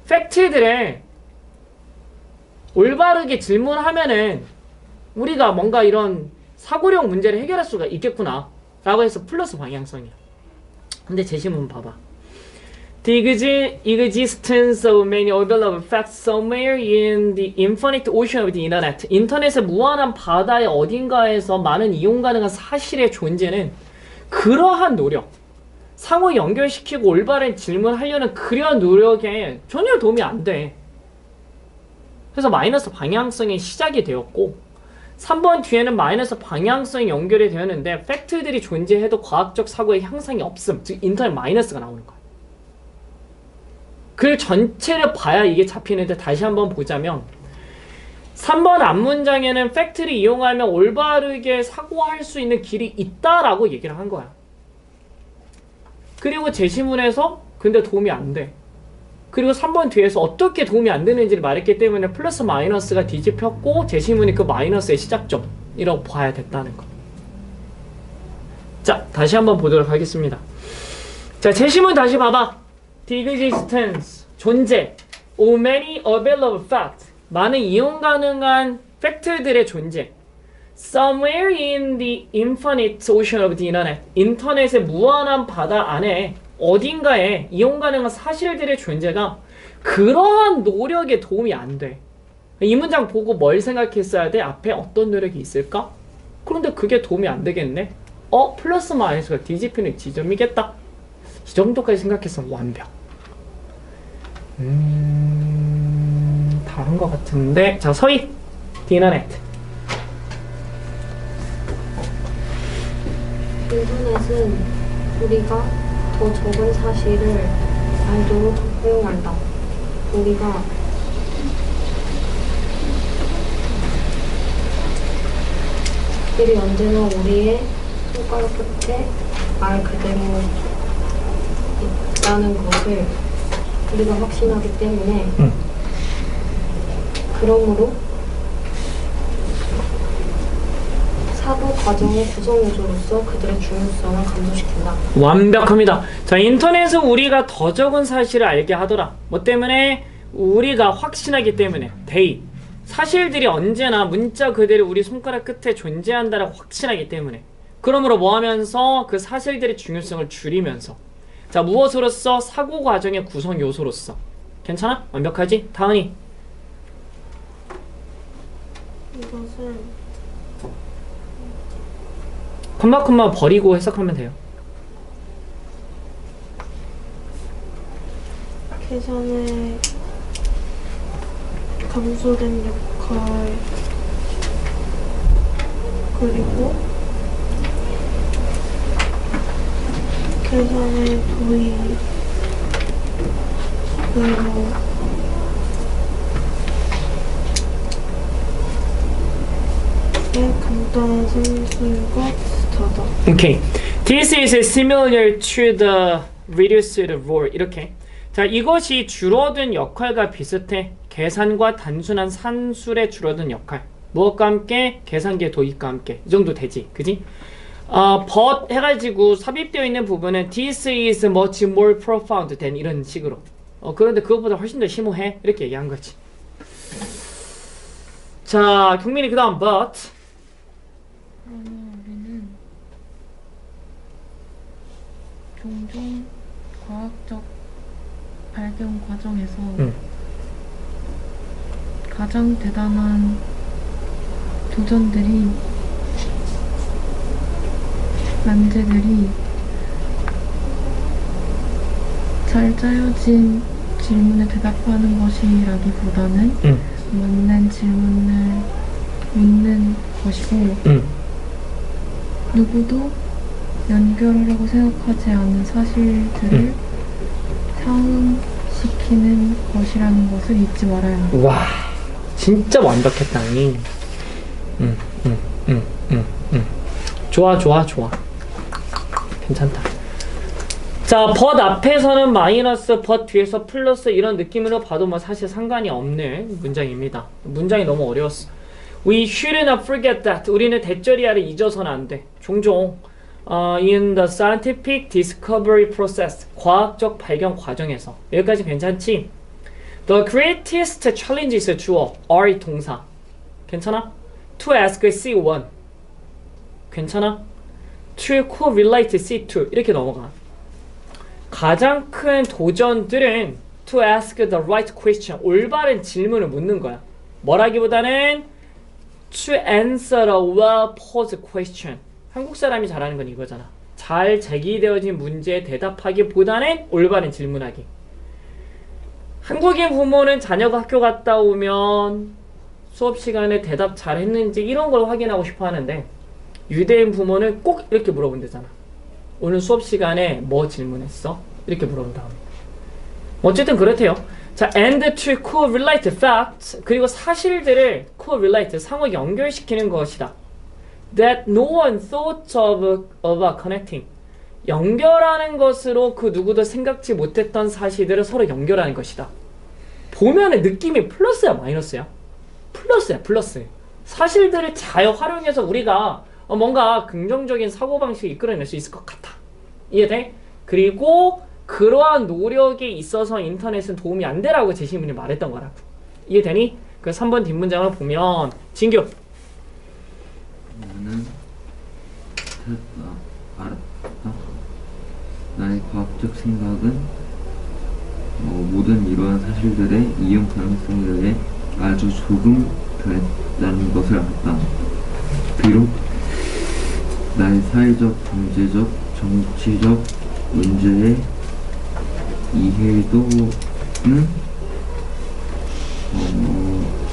팩트들을 올바르게 질문하면은 우리가 뭔가 이런 사고력 문제를 해결할 수가 있겠구나 라고 해서 플러스 방향성이야. 근데 제시문 봐봐. The existence of many available facts somewhere in the infinite ocean of the internet. 인터넷의 무한한 바다의 어딘가에서 많은 이용 가능한 사실의 존재는 그러한 노력, 상호 연결시키고 올바른 질문하려는 그러한 노력에 전혀 도움이 안 돼. 그래서 마이너스 방향성의 시작이 되었고, 3번 뒤에는 마이너스 방향성이 연결이 되었는데 팩트들이 존재해도 과학적 사고의 향상이 없음. 즉 인터넷 마이너스가 나오는 거야. 글 전체를 봐야 이게 잡히는데 다시 한번 보자면 3번 앞문장에는 팩트를 이용하면 올바르게 사고할 수 있는 길이 있다라고 얘기를 한 거야. 그리고 제시문에서 근데 도움이 안 돼. 그리고 3번 뒤에서 어떻게 도움이 안 되는지를 말했기 때문에 플러스 마이너스가 뒤집혔고 제시문이 그 마이너스의 시작점이라고 봐야 됐다는 거. 자, 다시 한번 보도록 하겠습니다. 자, 제시문 다시 봐봐. The existence, 존재. of many available facts, 많은 이용 가능한 팩트들의 존재. Somewhere in the infinite ocean of the internet, 인터넷의 무한한 바다 안에 어딘가에 이용 가능한 사실들의 존재가 그러한 노력에 도움이 안 돼. 이 문장 보고 뭘 생각했어야 돼? 앞에 어떤 노력이 있을까? 그런데 그게 도움이 안 되겠네? 플러스 마이너스가 뒤집히는 지점이겠다. 이 정도까지 생각했으면 완벽. 다른 것 같은데. 자, 서희. 디너넷. 인터넷은 우리가 더 적은 사실을 말도로 적용한다. 우리가 들이 언제나 우리의 손가락 끝에 말 그대로 있다는 것을 우리가 확신하기 때문에 그러므로 사고 과정의 구성 요소로서 그들의 중요성을 감소시킨다. 완벽합니다. 자, 인터넷은 우리가 더 적은 사실을 알게 하더라. 뭐 때문에? 우리가 확신하기 때문에. they. 사실들이 언제나 문자 그대로 우리 손가락 끝에 존재한다라고 확신하기 때문에. 그러므로 뭐 하면서 그 사실들의 중요성을 줄이면서. 자, 무엇으로써? 사고 과정의 구성 요소로서. 괜찮아? 완벽하지? 다은이. 이것은 컴마 버리고 해석하면 돼요. 계산에 감소된 역할 그리고 계산의 도입으로 간단한 산술과 비슷하다. 오케이. This is similar to the reduced rule. 이렇게. 자, 이것이 줄어든 역할과 비슷해. 계산과 단순한 산술의 줄어든 역할. 무엇과 함께? 계산기의 도입과 함께. 이 정도 되지. 그지? but 해가지고 삽입되어 있는 부분은 this is much more profound than 이런 식으로. 그런데 그것보다 훨씬 더 심오해. 이렇게 얘기한 거지. 자, 경민이 그 다음 but. 그러면 우리는 종종 과학적 발견 과정에서 가장 대단한 도전들이 난제들이 잘 짜여진 질문에 대답하는 것이라기보다는 맞는 질문을 묻는 것이고 누구도 연결하려고 생각하지 않은 사실들을 상응시키는 것이라는 것을 잊지 말아야 합니다. 와, 진짜 완벽했다. 좋아. 괜찮다. 자, but 앞에서는 마이너스, but 뒤에서 플러스 이런 느낌으로 봐도 뭐 사실 상관이 없는 문장입니다. 문장이 너무 어려웠어. We should not forget that. 우리는 대절이야를 잊어서는 안 돼. 종종 in the scientific discovery process. 과학적 발견 과정에서. 여기까지 괜찮지? The greatest challenge is 주어. are 동사. 괜찮아? To ask C1. 괜찮아? To correlate C2. 이렇게 넘어가. 가장 큰 도전들은 to ask the right question. 올바른 질문을 묻는 거야. 뭐라기보다는 to answer a well-posed question. 한국 사람이 잘하는 건 이거잖아. 잘 제기되어진 문제에 대답하기보다는 올바른 질문하기. 한국인 부모는 자녀가 학교 갔다 오면 수업 시간에 대답 잘했는지 이런 걸 확인하고 싶어 하는데 유대인 부모는 꼭 이렇게 물어본대잖아. 오늘 수업 시간에 뭐 질문했어? 이렇게 물어본 다음에. 어쨌든 그렇대요. 자, and to correlate facts. 그리고 사실들을 correlate, 상호 연결시키는 것이다. That no one thought of connecting. 연결하는 것으로 그 누구도 생각지 못했던 사실들을 서로 연결하는 것이다. 보면은 느낌이 플러스야, 마이너스야? 플러스야, 플러스. 사실들을 잘 활용해서 우리가 뭔가 긍정적인 사고방식을 이끌어낼 수 있을 것 같아. 이해돼? 그리고 그러한 노력에 있어서 인터넷은 도움이 안 되라고 제시문이 말했던 거라고. 이해되니? 그 3번 뒷문장을 보면 진규. 나는 알았다. 나의 과학적 생각은 모든 이러한 사실들의 이용 가능성에 대해 아주 조금 더했다는 것을 알았다. 비록 나의 사회적, 경제적, 정치적 문제의 이해도는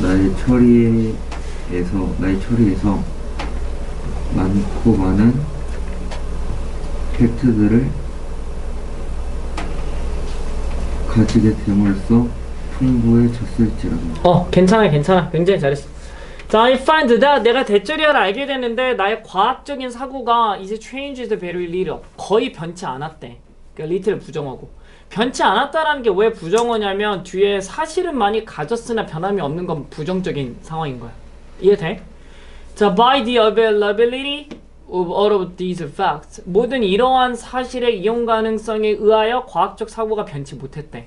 나의 처리에서 많고 많은 팩트들을 가지게 됨으로써 풍부해졌을지라도. 괜찮아. 굉장히 잘했어. 자, I find that 내가 대절이를 알게 됐는데 나의 과학적인 사고가 이제 changes very little. 거의 변치 않았대. 그러니까 little 부정어고. 변치 않았다라는 게 왜 부정어냐면 뒤에 사실은 많이 가졌으나 변함이 없는 건 부정적인 상황인 거야. 이해돼? 자, by the availability of all of these facts. 모든 이러한 사실의 이용 가능성에 의하여 과학적 사고가 변치 못했대.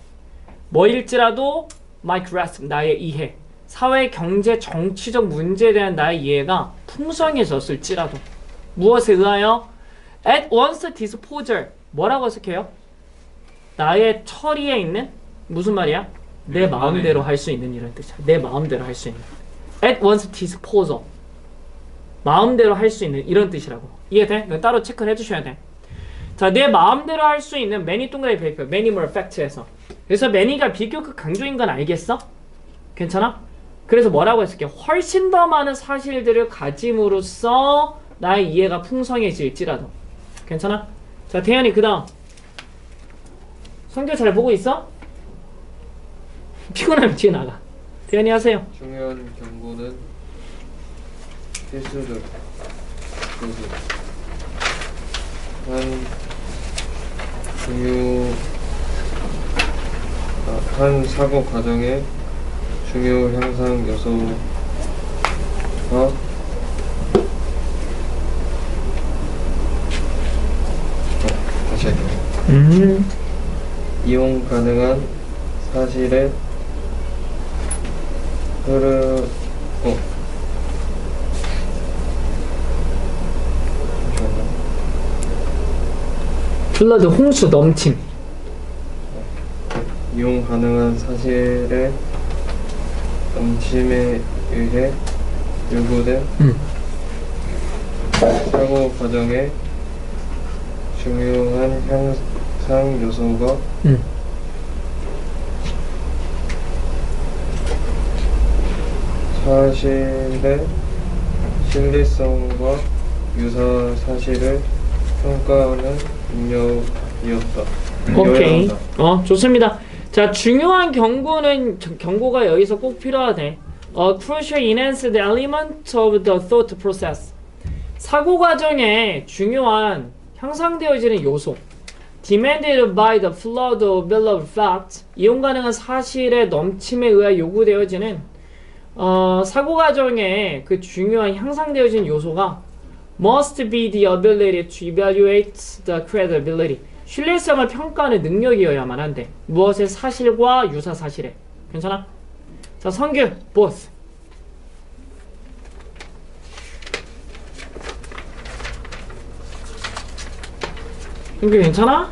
뭐일지라도 my grasp, 나의 이해. 사회, 경제, 정치적 문제에 대한 나의 이해가 풍성해졌을지라도. 무엇에 의하여? At once disposal. 뭐라고 해석해요? 나의 처리에 있는? 무슨 말이야? 내 마음대로 할 수 있는 이런 뜻이야. 내 마음대로 할 수 있는. At once disposal. 마음대로 할 수 있는 이런 뜻이라고. 이해돼? 이거 따로 체크를 해주셔야 돼. 자, 내 마음대로 할 수 있는 many 동그라미 베이퍼, many more facts에서. 그래서 many가 비교급 강조인 건 알겠어? 괜찮아? 그래서 뭐라고 했을게? 훨씬 더 많은 사실들을 가짐으로써 나의 이해가 풍성해질지라도. 괜찮아? 자, 태연이 그 다음. 성경 잘 보고 있어? 피곤하면 뒤에 나가. 태연이 하세요. 중요한 경고는 필수적 한 사고 과정의 중요 향상 요소와 다시 할게요. 이용 가능한 사실의 플러드 홍수 넘침. 이용 가능한 사실의 넘침에 의해 요구된 사고 과정의 중요한 향상 요소가 사실의 신뢰성과 유사 사실을 평가하는 능력이었다. 오케이. 좋습니다. 자, 중요한 경고가 여기서 꼭 필요하대. Crucial enhance the element of the thought process. 사고 과정에 중요한 향상되어지는 요소. Demanded by the flood of bill of facts. 이용 가능한 사실의 넘침에 의해 요구되어지는 사고 과정에 그 중요한 향상되어진 요소가 must be the ability to evaluate the credibility. 신뢰성을 평가하는 능력이어야만 한데 무엇의 사실과 유사 사실에. 괜찮아? 자, 성규 both. 성규 괜찮아?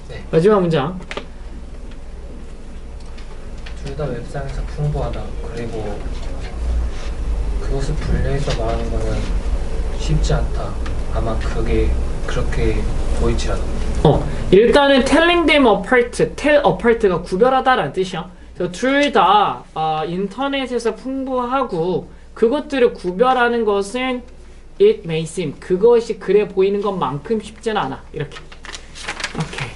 네. 마지막 문장. 둘 다 웹상에서 풍부하다. 그리고 그것을 분리해서 말하는 거는 쉽지 않다. 아마 그게 그렇게 보일지라도. 일단은 telling them apart, tell apart가 구별하다라는 뜻이야. 둘 다 인터넷에서 풍부하고 그것들을 구별하는 것은 it may seem, 그것이 그래 보이는 것만큼 쉽지는 않아. 이렇게. 오케이.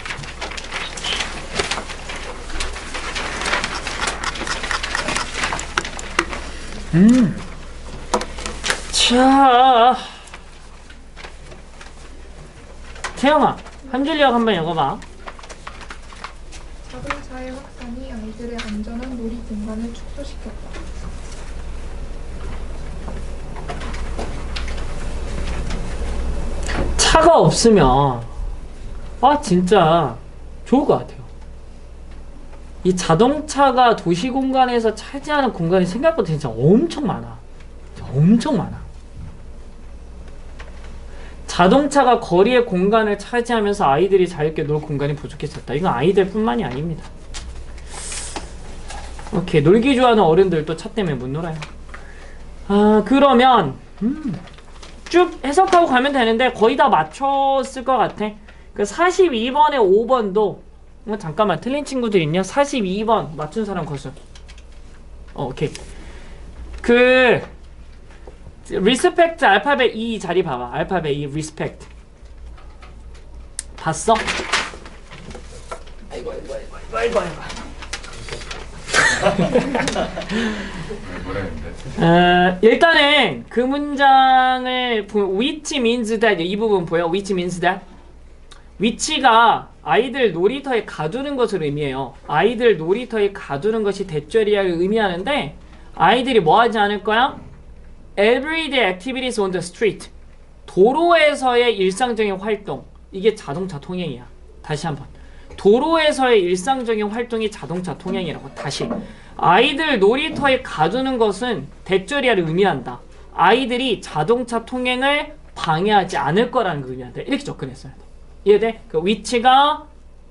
자, 태영아, 한 줄력 한번 읽어봐. 자동차의 확산이 아이들의 안전한 놀이 공간을 축소시켰다. 차가 없으면 진짜 좋을 것 같아요. 이 자동차가 도시 공간에서 차지하는 공간이 생각보다 진짜 엄청 많아. 엄청 많아. 자동차가 거리의 공간을 차지하면서 아이들이 자유롭게 놀 공간이 부족해졌다. 이건 아이들뿐만이 아닙니다. 오케이, 놀기 좋아하는 어른들도 차 때문에 못 놀아요. 그러면 쭉 해석하고 가면 되는데 거의 다 맞췄을 것 같아. 그 42번에 5번도 잠깐만, 틀린 친구들 있냐? 42번 맞춘 사람 거수. 오케이. 그 리스펙트 알파벳 E 자리 봐봐. 알파벳 E 리스펙트 봤어? 아이고. 아이고. 뭐라 했는데? 일단은 그 문장을 보면 which means that 이 부분 보여? which means that which가 아이들 놀이터에 가두는 것을 의미해요. 아이들 놀이터에 가두는 것이 대절이야를 의미하는데 아이들이 뭐 하지 않을 거야? everyday activities on the street 도로에서의 일상적인 활동 이게 자동차 통행이야. 다시 한번 도로에서의 일상적인 활동이 자동차 통행이라고. 다시 아이들 놀이터에 가두는 것은 대절이야를 의미한다. 아이들이 자동차 통행을 방해하지 않을 거라는 걸 의미한다. 이렇게 접근했어야 돼. 이해돼? 그 위치가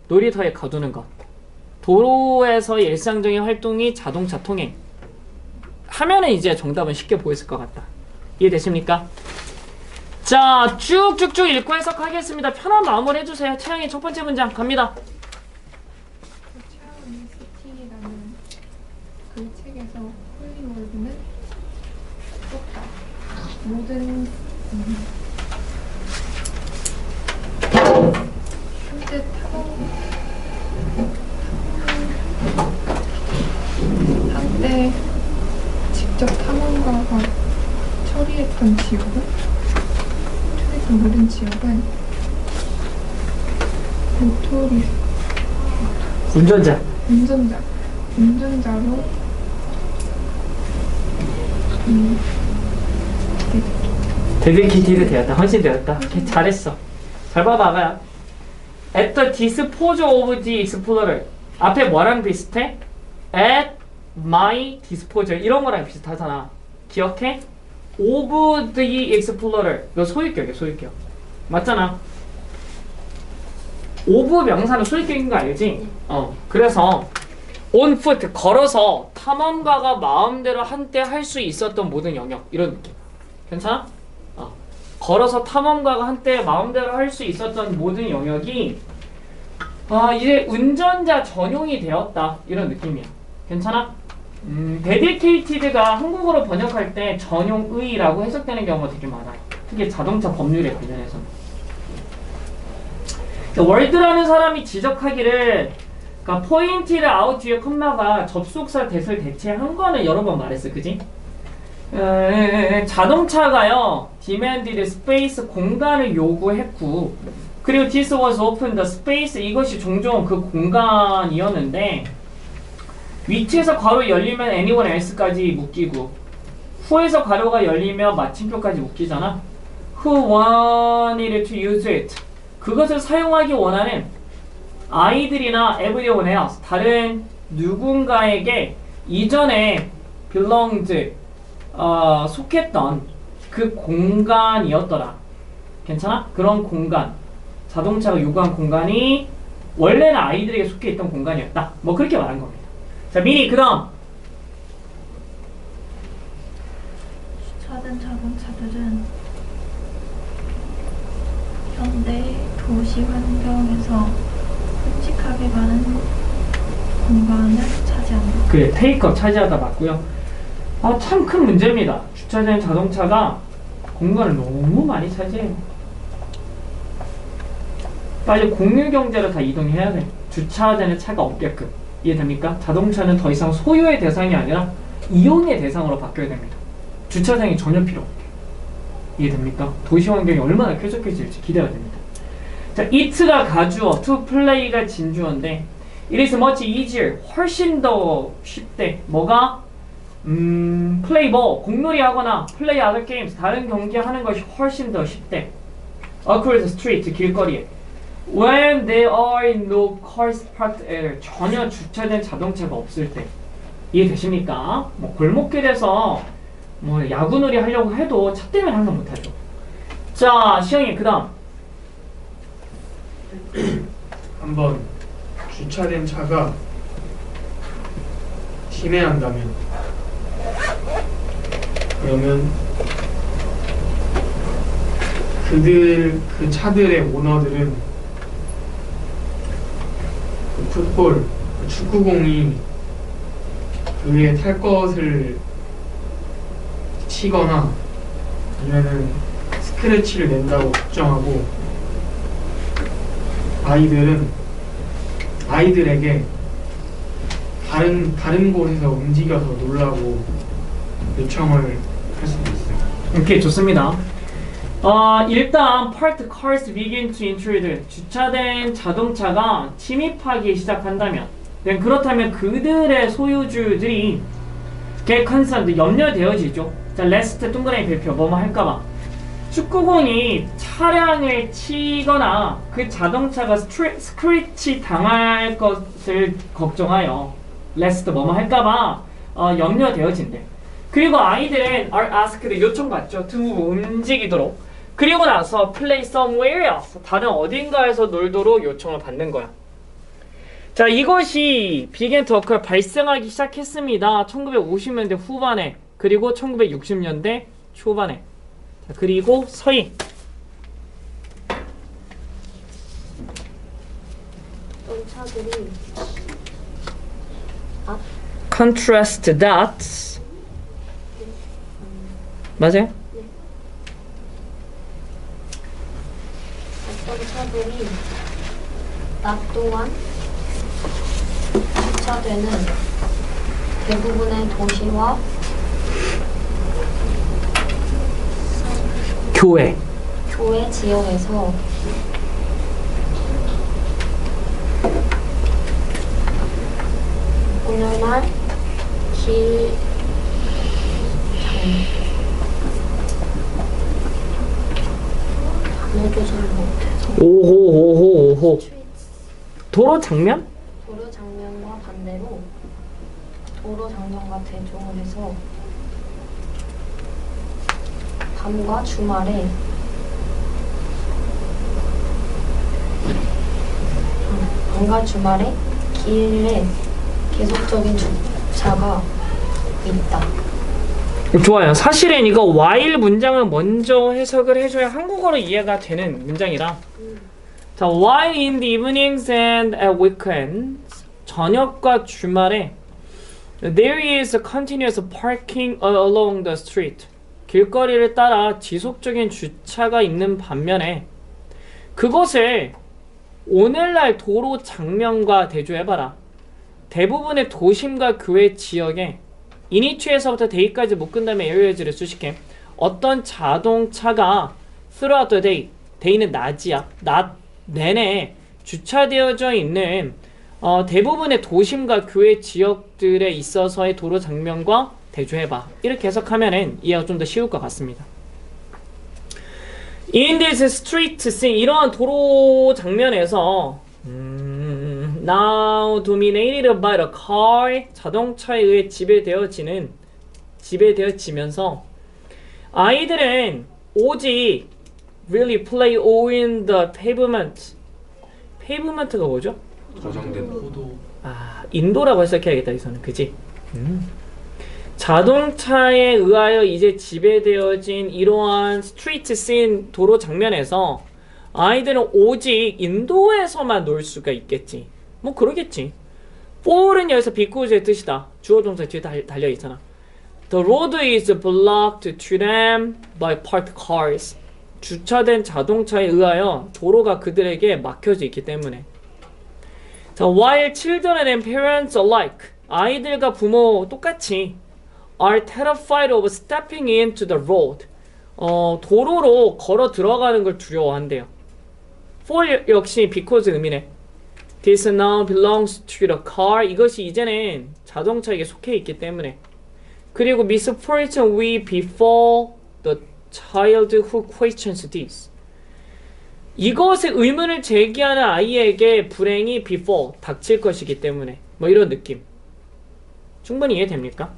놀이터에 가두는 것 도로에서의 일상적인 활동이 자동차 통행 하면은 이제 정답은 쉽게 보였을 것 같다. 이해되십니까? 자, 쭉쭉쭉 읽고 해석하겠습니다. 편한 마음으로 해주세요. 채영이 첫 번째 문장 갑니다. 채영이 스팅이라는 그 책에서 홀리월드는 좁다. 모든 현재 한때 직접 탐험가가 처리했던 모든 지역은 운전자로 데디케이티드 되었다. 헌신되었다. 잘했어. 잘 봐봐, 아가야. At the disposal of the explorer. 앞에 뭐랑 비슷해? At my disposal. 이런 거랑 비슷하잖아. 기억해? Of the explorer. 이거 소유격이야, 소유격. 맞잖아. of 명사는 소유격인 거 알지? 그래서 on foot, 걸어서 탐험가가 마음대로 한때 할 수 있었던 모든 영역. 이런 느낌. 괜찮아? 걸어서 탐험가가 한때 마음대로 할 수 있었던 모든 영역이 이제 운전자 전용이 되었다. 이런 느낌이야. 괜찮아? 데디케이티드가 한국어로 번역할 때 전용의라고 해석되는 경우가 되게 많아요. 특히 자동차 법률에 관련해서. 월드라는 사람이 지적하기를 그러니까 포인트를 아웃 뒤에 컴마가 접속사 that을 대체한 거는 여러 번 말했어. 그지? 자동차가요 demanded space 공간을 요구했고 그리고 this was often the space 이것이 종종 그 공간이었는데 위치에서 괄호 열리면 anyone else까지 묶이고 who에서 괄호가 열리면 마침표까지 묶이잖아. who wanted to use it 그것을 사용하기 원하는 아이들이나 everyone else 다른 누군가에게 이전에 belonged 속했던 그 공간이었더라. 괜찮아? 그런 공간 자동차가 요구한 공간이 원래는 아이들에게 속해 있던 공간이었다. 뭐 그렇게 말한 겁니다. 자, 미니 그 다음 주차된 자동차들은 현대 도시 환경에서 끔찍하게 많은 공간을 차지한다. 그래, 테이크업 차지하다 맞고요. 참 큰 문제입니다. 주차된 자동차가 공간을 너무 많이 차지해요. 빨리 공유경제로 다 이동해야 돼. 주차되는 차가 없게끔. 이해됩니까? 자동차는 더 이상 소유의 대상이 아니라 이용의 대상으로 바뀌어야 됩니다. 주차장이 전혀 필요 없게. 이해됩니까? 도시 환경이 얼마나 쾌적해질지 기대가 됩니다. 자, it가 가주어, to play가 진주어인데 it is much easier, 훨씬 더 쉽대. 뭐가? play ball, 공놀이 하거나 play other games, 다른 경기 하는 것이 훨씬 더 쉽대. across the street, 길거리에. When there are no cars parked there, 전혀 주차된 자동차가 없을 때. 이해되십니까? 뭐 골목길에서 뭐 야구놀이 하려고 해도 차 때문에 항상 못하죠. 자, 시영이 그 다음. 한번 주차된 차가 침해한다면 그러면 그 차들의 오너들은 그 풋볼, 그 축구공이 그에 탈 것을 치거나 아니면은 스크래치를 낸다고 걱정하고 아이들에게 다른 곳에서 움직여서 놀라고 요청을 할 수도 있어요. 오케이, 좋습니다. 일단 parked cars begin to intrude. 주차된 자동차가 침입하기 시작한다면, 그렇다면 그들의 소유주들이 get concerned, 염려되어지죠. 자, lest 동그라미 별표 뭐뭐 할까봐. 축구공이 차량을 치거나 그 자동차가 스크래치 당할 것을 걱정하여 lest 뭐뭐 할까봐 염려되어진대. 그리고 아이들은 are asked, 요청받죠. to 움직이도록. 그리고 나서 play somewhere else, 다른 어딘가에서 놀도록 요청을 받는 거야. 자, 이것이 began to occur, 발생하기 시작했습니다. 1950년대 후반에, 그리고 1960년대 초반에. 자, 그리고 서희. 어떤 차들이 contrast that. 맞아요? 어떤 차들이 낮 동안 주차되는 대부분의 도시와 교회 지역에서 오늘날 길 단어도 잘 못해서 오호. 도로 장면? 도로 장면과 반대로 도로 장면과 대조를 해서 밤과 주말에 길에 계속적인 주차가 있다. 좋아요. 사실은 이거 while 문장을 먼저 해석을 해줘야 한국어로 이해가 되는 문장이라. 자, while in the evenings and at weekends, 저녁과 주말에 there is a continuous parking along the street. 길거리를 따라 지속적인 주차가 있는 반면에 그것을 오늘날 도로 장면과 대조해봐라. 대부분의 도심과 교외 지역에 이니치에서부터 데이까지 묶은 다음에 에어리어즈를 수식해. 어떤 자동차가 throughout the day, day는 낮이야, 낮 내내 주차되어져 있는 대부분의 도심과 교외 지역들에 있어서의 도로 장면과 대조해봐. 이렇게 해석하면은 이해가 좀 더 쉬울 것 같습니다. In this street scene, 이러한 도로 장면에서 now dominated by the car, 자동차에 의해 지배되어지면서 아이들은 오직 really play on the pavement. pavement가 뭐죠? 고정된 포도. 인도라고 해석해야겠다, 여기서는. 그지? 자동차에 의하여 이제 지배되어진 이러한 스트리트 씬, 도로 장면에서 아이들은 오직 인도에서만 놀 수가 있겠지. 뭐 그러겠지. for은 여기서 because의 뜻이다. 주어 동사 뒤에 달려있잖아. The road is blocked to them by parked cars. 주차된 자동차에 의하여 도로가 그들에게 막혀져 있기 때문에. 자, while children and parents alike, 아이들과 부모 똑같이 are terrified of stepping into the road. 도로로 걸어 들어가는 걸 두려워한대요. for 역시 because 의미네. This now belongs to the car. 이것이 이제는 자동차에게 속해 있기 때문에. 그리고 misfortune will befall the child who questions this. 이것에 의문을 제기하는 아이에게 불행이 befall, 닥칠 것이기 때문에. 뭐 이런 느낌. 충분히 이해됩니까?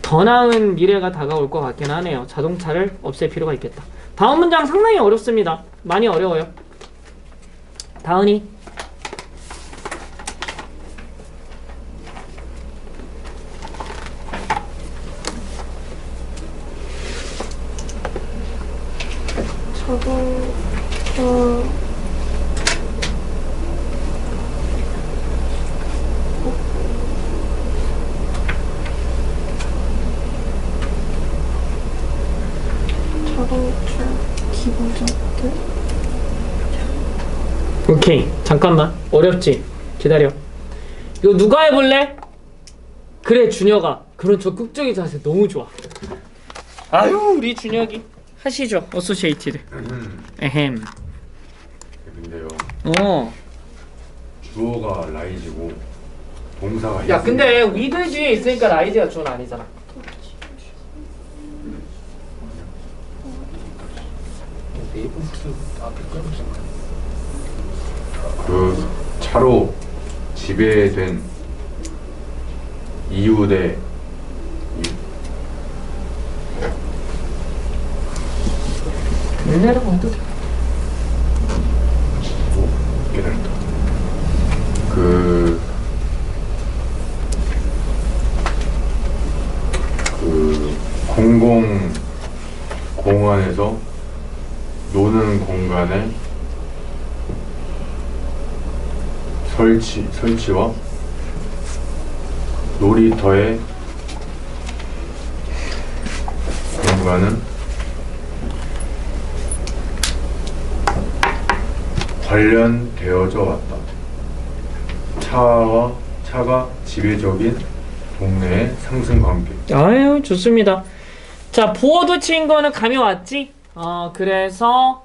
더 나은 미래가 다가올 것 같긴 하네요. 자동차를 없앨 필요가 있겠다. 다음 문장 상당히 어렵습니다. 많이 어려워요. 다은이. 오케이. 잠깐만. 어렵지? 기다려. 이거 누가 해볼래? 그래, 준혁아. 그런 적극적인 자세 너무 좋아. 아유, 우리 준혁이. 하시죠. 어소시에이티드. 에헴. 근데요. 주어가 라이즈고 동사가 야, 근데 위드 뒤에 있으니까 라이즈가 주어는 아니잖아. 그 차로 지배된 이유 대 내라고 해도 돼. 깨달았다. 그 공공 공원에서 노는 공간의 설치와 놀이터의 공간은 관련되어져 왔다. 차가 지배적인 동네의 상승관계. 아유, 좋습니다. 자, 보어도 친 거는 감이 왔지? 그래서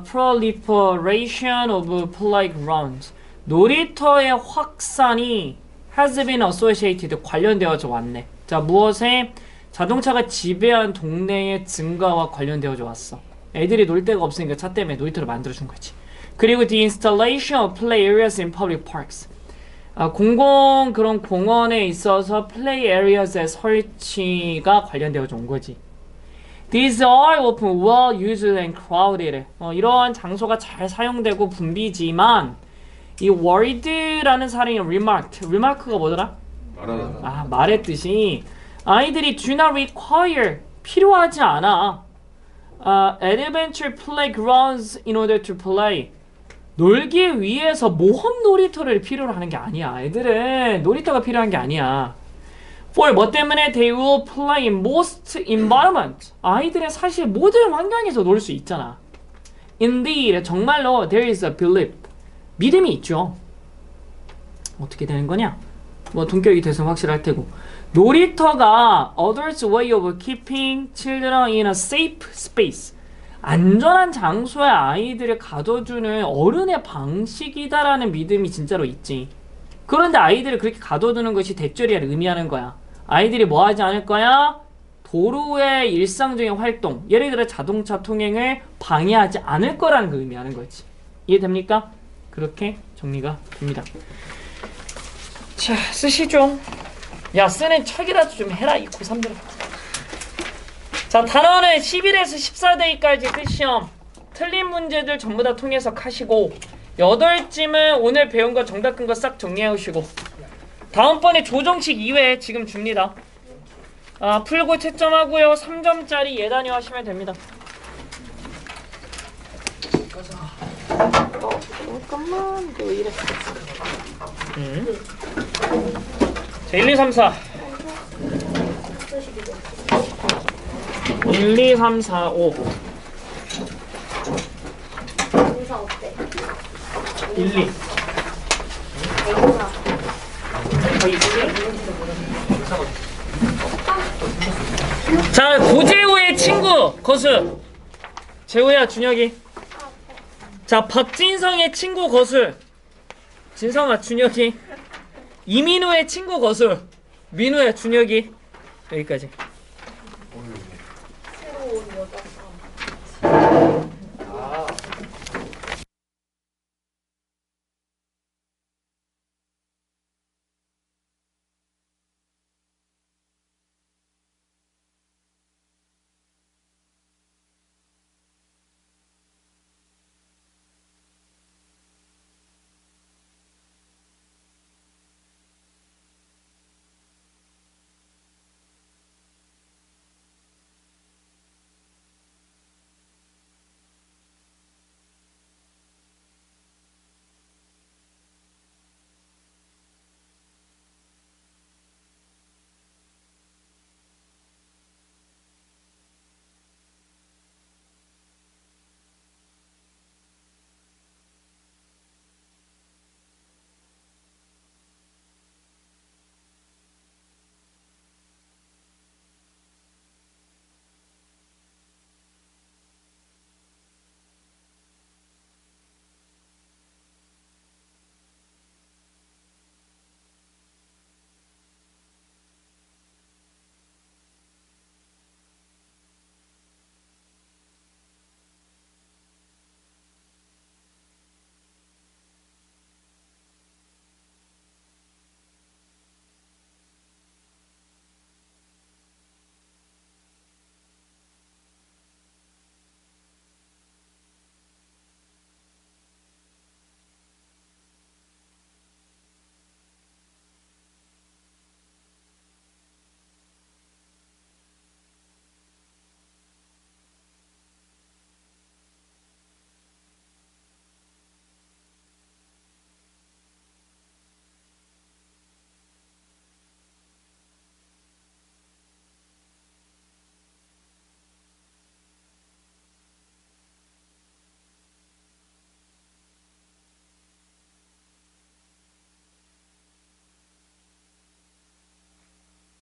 proliferation of playgrounds, 놀이터의 확산이 has been associated, 관련되어져 왔네. 자, 무엇에? 자동차가 지배한 동네의 증가와 관련되어져 왔어. 애들이 놀 데가 없으니까 차 때문에 놀이터를 만들어준 거지. 그리고 the installation of play areas in public parks, 공공 그런 공원에 있어서 play areas의 설치가 관련되어져 온 거지. These are often well used and crowded. 이러한 장소가 잘 사용되고 붐비지만 이 word라는 사람이 remark가 뭐더라? 말했듯이 아이들이 do not require, 필요하지 않아. adventure playgrounds in order to play, 놀기 위해서 모험 놀이터를 필요로 하는 게 아니야. 애들은 놀이터가 필요한 게 아니야. For 뭐 때문에? They will play in most environment, 아이들은 사실 모든 환경에서 놀 수 있잖아. Indeed, 정말로 there is a belief, 믿음이 있죠. 어떻게 되는 거냐? 뭐 동격이 됐으면 확실할 테고, 놀이터가 others' way of keeping children in a safe space, 안전한 장소에 아이들을 가둬두는 어른의 방식이다라는 믿음이 진짜로 있지. 그런데 아이들을 그렇게 가둬두는 것이 대절이를 의미하는 거야. 아이들이 뭐 하지 않을 거야? 도로의 일상적인 활동, 예를 들어 자동차 통행을 방해하지 않을 거라는 걸 의미하는 거지. 이해됩니까? 그렇게 정리가 됩니다. 자, 쓰시죠. 야, 쓰는 척이라도 좀 해라, 이 고3들아. 자, 단어는 11에서 14대기까지 끝시험. 틀린 문제들 전부 다 통해서 하시고, 8찜은 오늘 배운 거 정답 큰 거 싹 정리해 오시고, 다음번에 조정식 2회 지금 줍니다. 풀고 채점하고요. 3점짜리 예단위 하시면 됩니다. 잠깐만, 왜 이래? 자, 1, 2, 3, 4. 1, 2, 3, 4, 5. 동사 어때? 1, 2. 동사. 자, 고재우의 친구 거수. 재우야, 준혁이. 자, 박진성의 친구 거수. 진성아, 준혁이. 이민우의 친구 거수. 민우야, 준혁이. 여기까지.